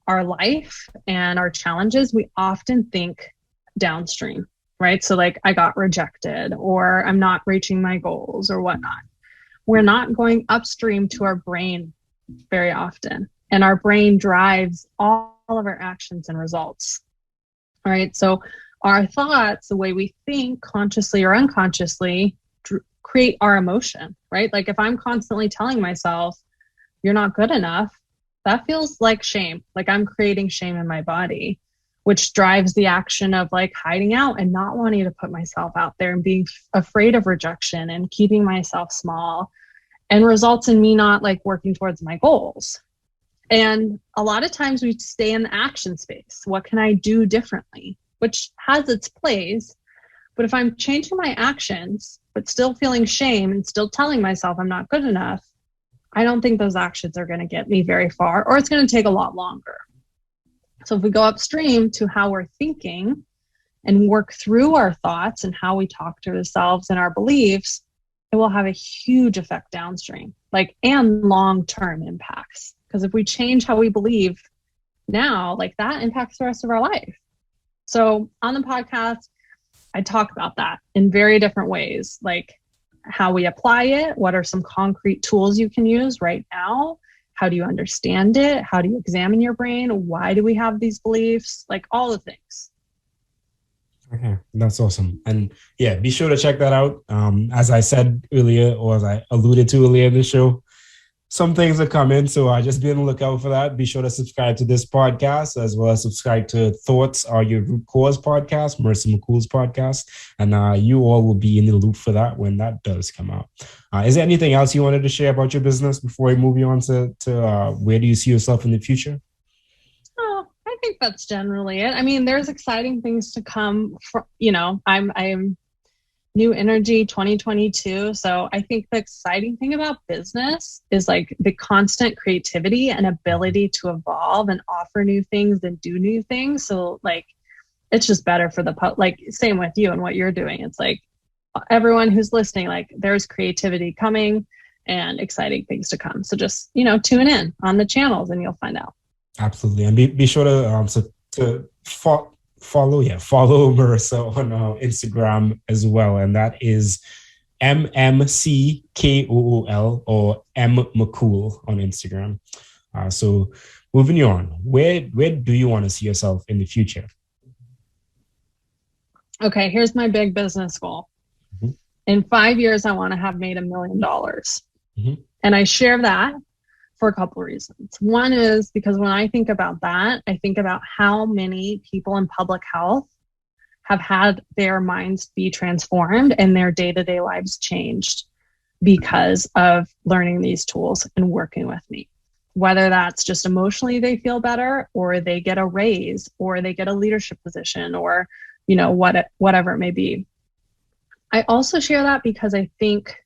our life and our challenges, we often think downstream. right? So like I got rejected or I'm not reaching my goals or whatnot. We're not going upstream to our brain very often. And our brain drives all of our actions and results. All right. So our thoughts, the way we think consciously or unconsciously, create our emotion, right? Like if I'm constantly telling myself, you're not good enough, that feels like shame. Like I'm creating shame in my body, which drives the action of like hiding out and not wanting to put myself out there and being afraid of rejection and keeping myself small, and results in me not like working towards my goals. And a lot of times we stay in the action space. What can I do differently? Which has its place. But if I'm changing my actions, but still feeling shame and still telling myself I'm not good enough, I don't think those actions are going to get me very far, or it's going to take a lot longer. So if we go upstream to how we're thinking and work through our thoughts and how we talk to ourselves and our beliefs, it will have a huge effect downstream, like, and long-term impacts. Because if we change how we believe now, like that impacts the rest of our life. So on the podcast, I talk about that in very different ways, like how we apply it, what are some concrete tools you can use right now, how do you understand it, how do you examine your brain, why do we have these beliefs, like all the things. Okay, that's awesome. And yeah, be sure to check that out. As I said earlier, or as I alluded to earlier in the show, some things are coming, so just be on the lookout for that. Be sure to subscribe to this podcast, as well as subscribe to Thoughts Are Your Root Cause podcast, Marissa McKool's podcast, and you all will be in the loop for that when that does come out. Is there anything else you wanted to share about your business before we move you on to where do you see yourself in the future? Oh, I think that's generally it. I mean, there's exciting things to come. I'm new energy 2022. So I think the exciting thing about business is like the constant creativity and ability to evolve and offer new things and do new things. So like, it's just better for like same with you and what you're doing. It's like everyone who's listening, like there's creativity coming and exciting things to come. So just, tune in on the channels and you'll find out. Absolutely. And be sure to follow Marissa on Instagram as well, and that is MMCKOOL or M McKool on Instagram. So moving on, where do you want to see yourself in the future? Okay, here's my big business goal. Mm-hmm. In 5 years, I want to have made $1 million. Mm-hmm. And I share that for a couple of reasons. One is because when I think about that, I think about how many people in public health have had their minds be transformed and their day-to-day lives changed because of learning these tools and working with me. Whether that's just emotionally they feel better, or they get a raise, or they get a leadership position, or whatever it may be. I also share that because I think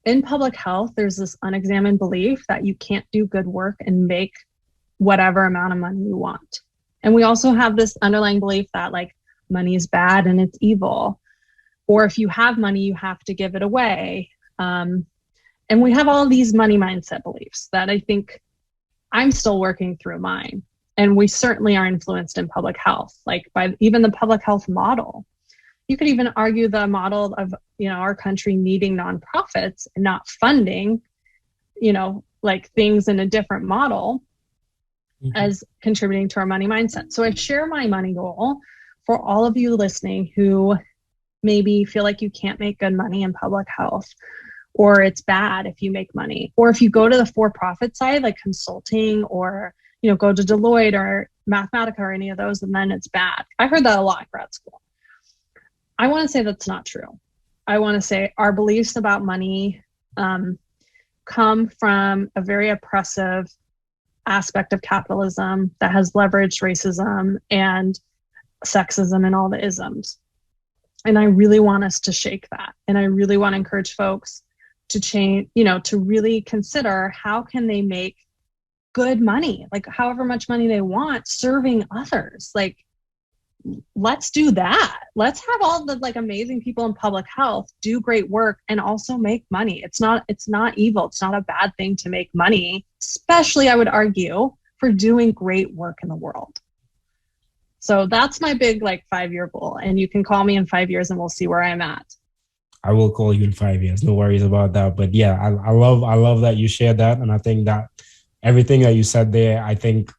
in public health, there's this unexamined belief that you can't do good work and make whatever amount of money you want. And we also have this underlying belief that like money is bad and it's evil. Or if you have money, you have to give it away. And we have all these money mindset beliefs that I think I'm still working through mine. And we certainly are influenced in public health, like by even the public health model. You could even argue the model of, our country needing nonprofits and not funding, like things in a different model as contributing to our money mindset. So I share my money goal for all of you listening who maybe feel like you can't make good money in public health, or it's bad if you make money, or if you go to the for-profit side, like consulting, or, go to Deloitte or Mathematica or any of those, and then it's bad. I heard that a lot in grad school. I want to say that's not true. I want to say our beliefs about money come from a very oppressive aspect of capitalism that has leveraged racism and sexism and all the isms. And I really want us to shake that. And I really want to encourage folks to change, to really consider how can they make good money, like however much money they want, serving others. Like, let's do that. Let's have all the like amazing people in public health do great work and also make money. It's not evil. It's not a bad thing to make money, especially I would argue for doing great work in the world. So that's my big 5-year goal. And you can call me in 5 years and we'll see where I'm at. I will call you in 5 years. No worries about that. But yeah, I love that you shared that. And I think that everything that you said there, I think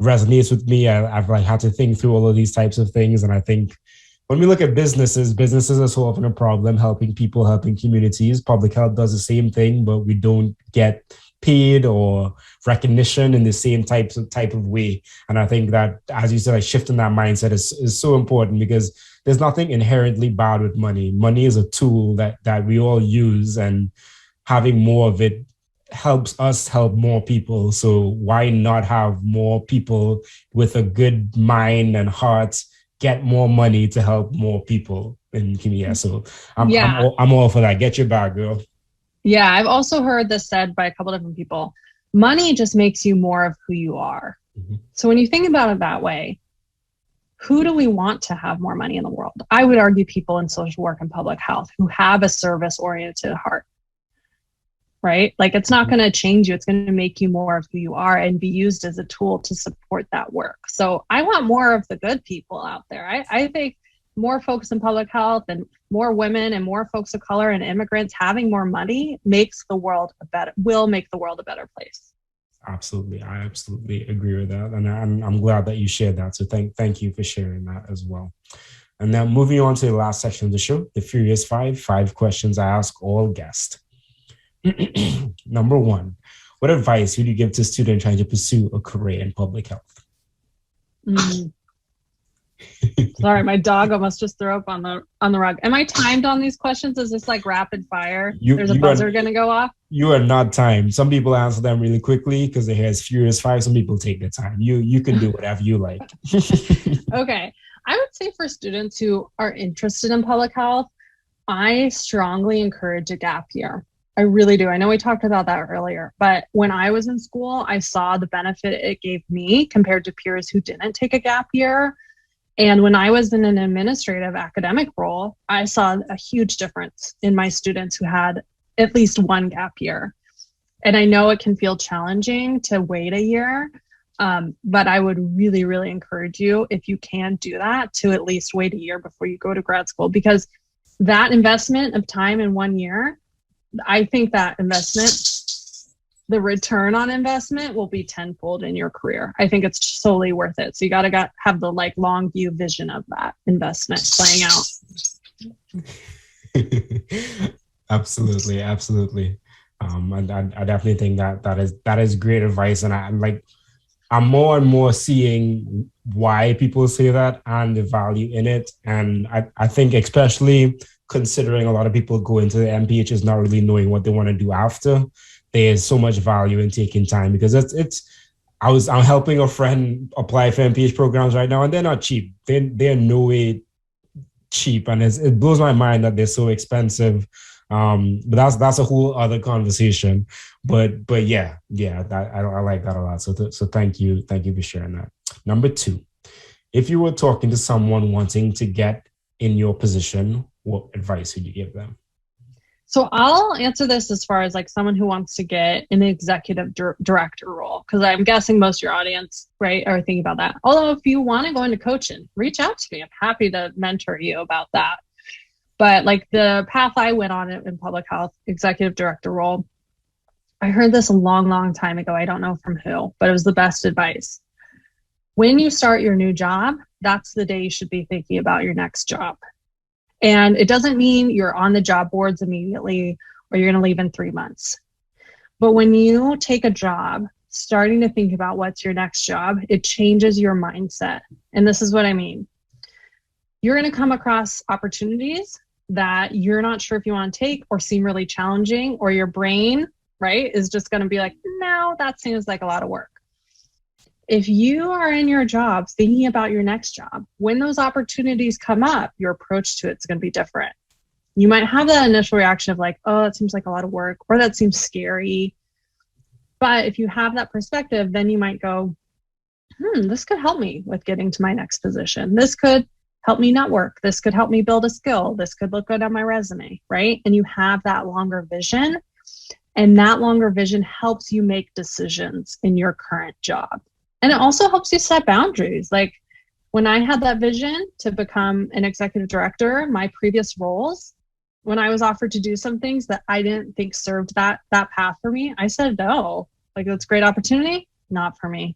resonates with me. I've had to think through all of these types of things. And I think when we look at businesses are solving a problem, helping people, helping communities. Public health does the same thing, but we don't get paid or recognition in the same type of way. And I think that, as you said, shifting that mindset is so important, because there's nothing inherently bad with money. Money is a tool that we all use, and having more of it helps us help more people. So why not have more people with a good mind and heart get more money to help more people in Kenya? So I'm all for that. Get your bag, girl. Yeah, I've also heard this said by a couple different people. Money just makes you more of who you are. Mm-hmm. So when you think about it that way, who do we want to have more money in the world? I would argue people in social work and public health who have a service-oriented heart, right? It's not going to change you. It's going to make you more of who you are and be used as a tool to support that work. So I want more of the good people out there. I think more folks in public health and more women and more folks of color and immigrants having more money will make the world a better place. Absolutely. I absolutely agree with that. And I'm glad that you shared that. So thank you for sharing that as well. And now moving on to the last section of the show, the Furious Five questions I ask all guests. Number 1, what advice would you give to a student trying to pursue a career in public health? Sorry, my dog almost just threw up on the rug. Am I timed on these questions? Is this rapid fire? There's a buzzer going to go off? You are not timed. Some people answer them really quickly because they hear it's Furious 5. Some people take their time. You can do whatever you like. Okay. I would say for students who are interested in public health, I strongly encourage a gap year. I really do. I know we talked about that earlier, but when I was in school, I saw the benefit it gave me compared to peers who didn't take a gap year. And when I was in an administrative academic role, I saw a huge difference in my students who had at least one gap year. And I know it can feel challenging to wait a year, but I would really, really encourage you, if you can do that, to at least wait a year before you go to grad school, because that investment of time in 1 year, I think that investment, the return on investment will be tenfold in your career. I think it's solely worth it. So you got to have the long view vision of that investment playing out. Absolutely. I definitely think that is great advice. And I'm more and more seeing why people say that and the value in it. And I think especially considering a lot of people go into the MPH not really knowing what they want to do after, there's so much value in taking time, because I'm helping a friend apply for MPH programs right now, and they're not cheap. They're no way cheap, and it blows my mind that they're so expensive. But that's a whole other conversation. But yeah, I like that a lot. So thank you for sharing that. Number 2, if you were talking to someone wanting to get in your position, what advice would you give them? So I'll answer this as far as someone who wants to get in the executive director role, because I'm guessing most of your audience, right, are thinking about that. Although if you want to go into coaching, reach out to me. I'm happy to mentor you about that. But the path I went on in public health, executive director role, I heard this a long, long time ago. I don't know from who, but it was the best advice. When you start your new job, that's the day you should be thinking about your next job. And it doesn't mean you're on the job boards immediately or you're going to leave in 3 months. But when you take a job, starting to think about what's your next job, it changes your mindset. And this is what I mean. You're going to come across opportunities that you're not sure if you want to take or seem really challenging, or your brain, right, is just going to be no, that seems like a lot of work. If you are in your job thinking about your next job, when those opportunities come up, your approach to it is going to be different. You might have that initial reaction of oh, that seems like a lot of work, or that seems scary. But if you have that perspective, then you might go, this could help me with getting to my next position. This could help me network. This could help me build a skill. This could look good on my resume, right? And you have that longer vision, and that longer vision helps you make decisions in your current job. And it also helps you set boundaries. When I had that vision to become an executive director, my previous roles, when I was offered to do some things that I didn't think served that path for me, I said no. Like, that's a great opportunity, not for me.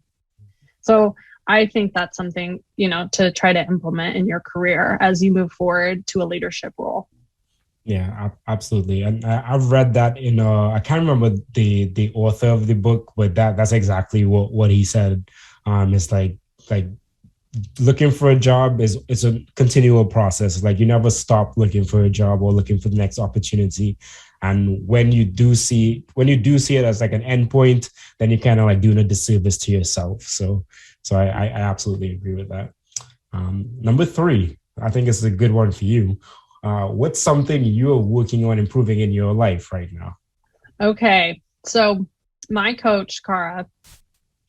So I think that's something, to try to implement in your career as you move forward to a leadership role. Yeah, absolutely. And I've read that I can't remember the author of the book, but that's exactly what he said. It's like looking for a job it's a continual process. Like, you never stop looking for a job or looking for the next opportunity. And when you do see it as like an endpoint, then you're kind of like doing a disservice to yourself. So I absolutely agree with that. Number 3, I think it's a good one for you. What's something you're working on improving in your life right now? Okay. So my coach, Cara,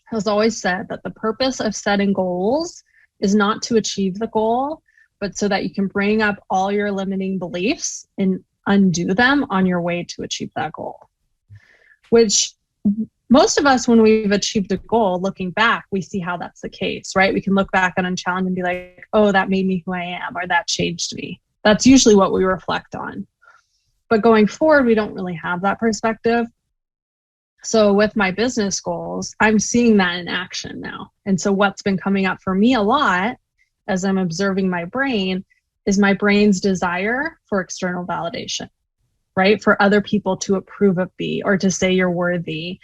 has always said that the purpose of setting goals is not to achieve the goal, but so that you can bring up all your limiting beliefs and undo them on your way to achieve that goal. Which most of us, when we've achieved a goal, looking back, we see how that's the case, right? We can look back on a challenge and be like, oh, that made me who I am, or that changed me. That's usually what we reflect on. But going forward, we don't really have that perspective. So with my business goals, I'm seeing that in action now. And so what's been coming up for me a lot as I'm observing my brain is my brain's desire for external validation, right? For other people to approve of me or to say you're worthy.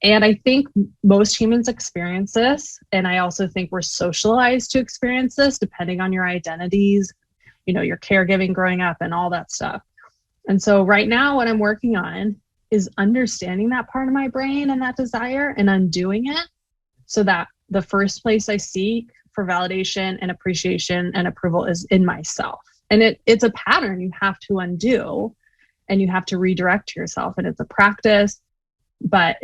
And I think most humans experience this. And I also think we're socialized to experience this depending on your identities, your caregiving growing up and all that stuff. And so right now what I'm working on is understanding that part of my brain and that desire and undoing it so that the first place I seek for validation and appreciation and approval is in myself. And it's a pattern you have to undo and you have to redirect yourself. And it's a practice, but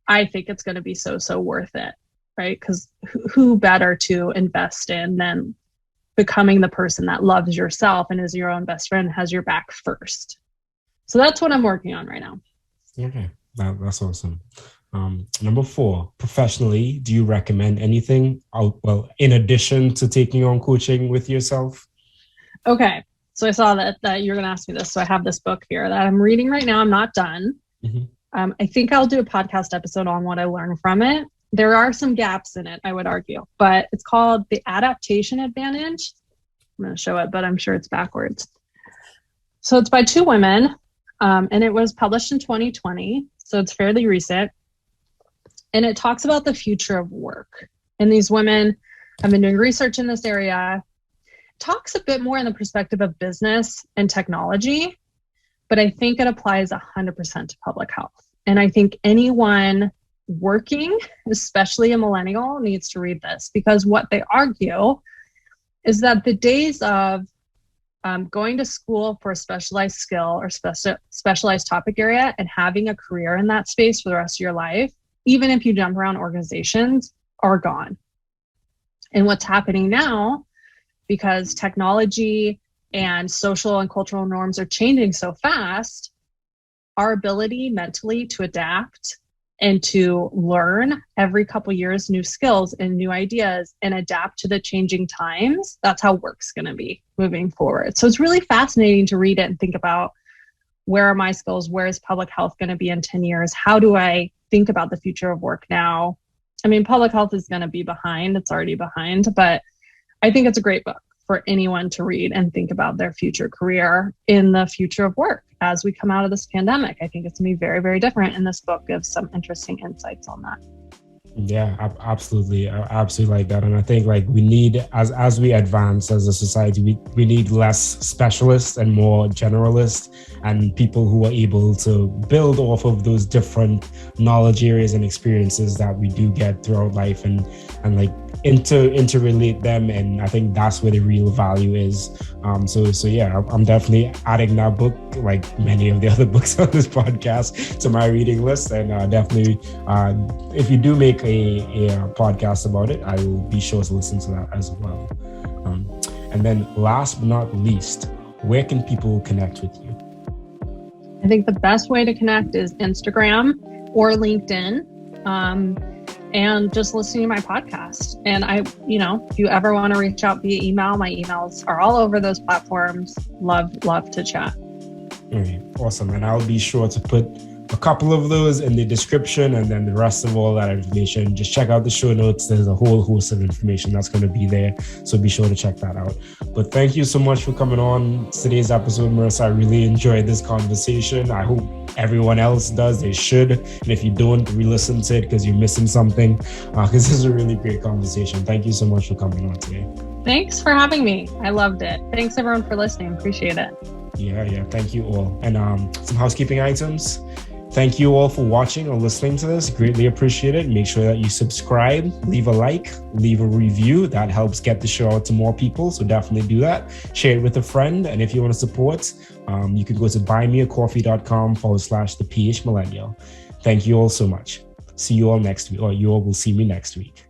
I think it's going to be so worth it, right? Because who better to invest in than becoming the person that loves yourself and is your own best friend, has your back first. So that's what I'm working on right now. Okay, that's awesome. Number 4, professionally, do you recommend anything in addition to taking on coaching with yourself? Okay, so I saw that you're going to ask me this. So I have this book here that I'm reading right now. I'm not done. Mm-hmm. I think I'll do a podcast episode on what I learned from it. There are some gaps in it, I would argue, but it's called The Adaptation Advantage. I'm going to show it, but I'm sure it's backwards. So it's by 2 women, and it was published in 2020, so it's fairly recent. And it talks about the future of work. And these women have been doing research in this area. It talks a bit more in the perspective of business and technology, but I think it applies 100% to public health. And I think anyone working, especially a millennial, needs to read this, because what they argue is that the days of going to school for a specialized skill or specialized topic area and having a career in that space for the rest of your life, even if you jump around organizations, are gone. And what's happening now, because technology and social and cultural norms are changing so fast, our ability mentally to adapt and to learn every couple years new skills and new ideas and adapt to the changing times, that's how work's going to be moving forward. So it's really fascinating to read it and think about, where are my skills? Where is public health going to be in 10 years? How do I think about the future of work now? I mean, public health is going to be behind. It's already behind, but I think it's a great book for anyone to read and think about their future career in the future of work as we come out of this pandemic. I think it's going to be very, very different. And this book gives some interesting insights on that. Yeah, absolutely. I absolutely like that. And I think like we need, as we advance as a society, we need less specialists and more generalists and people who are able to build off of those different knowledge areas and experiences that we do get throughout life and like interrelate them. And I think that's where the real value is. So yeah, I'm definitely adding that book, like many of the other books on this podcast, to my reading list. And definitely, if you do make a podcast about it, I will be sure to listen to that as well. And then last but not least, where can people connect with you? I think the best way to connect is Instagram or LinkedIn. and just listening to my podcast. And if you ever want to reach out via email, my emails are all over those platforms. Love to chat. All right, awesome. And I'll be sure to put a couple of those in the description, and then the rest of all that information, just check out the show notes. There's a whole host of information that's going to be there, so be sure to check that out. But thank you so much for coming on today's episode, Marissa. I really enjoyed this conversation. I hope everyone else does. They should, and if you don't, re-listen to it because you're missing something, because this is a really great conversation. Thank you so much for coming on today. Thanks for having me. I loved it. Thanks everyone for listening. Appreciate it. Yeah, thank you all. And some housekeeping items. Thank you all for watching or listening to this. Greatly appreciate it. Make sure that you subscribe, leave a like, leave a review. That helps get the show out to more people. So definitely do that. Share it with a friend. And if you want to support, you can go to buymeacoffee.com/the PH Millennial. Thank you all so much. See you all next week, or you all will see me next week.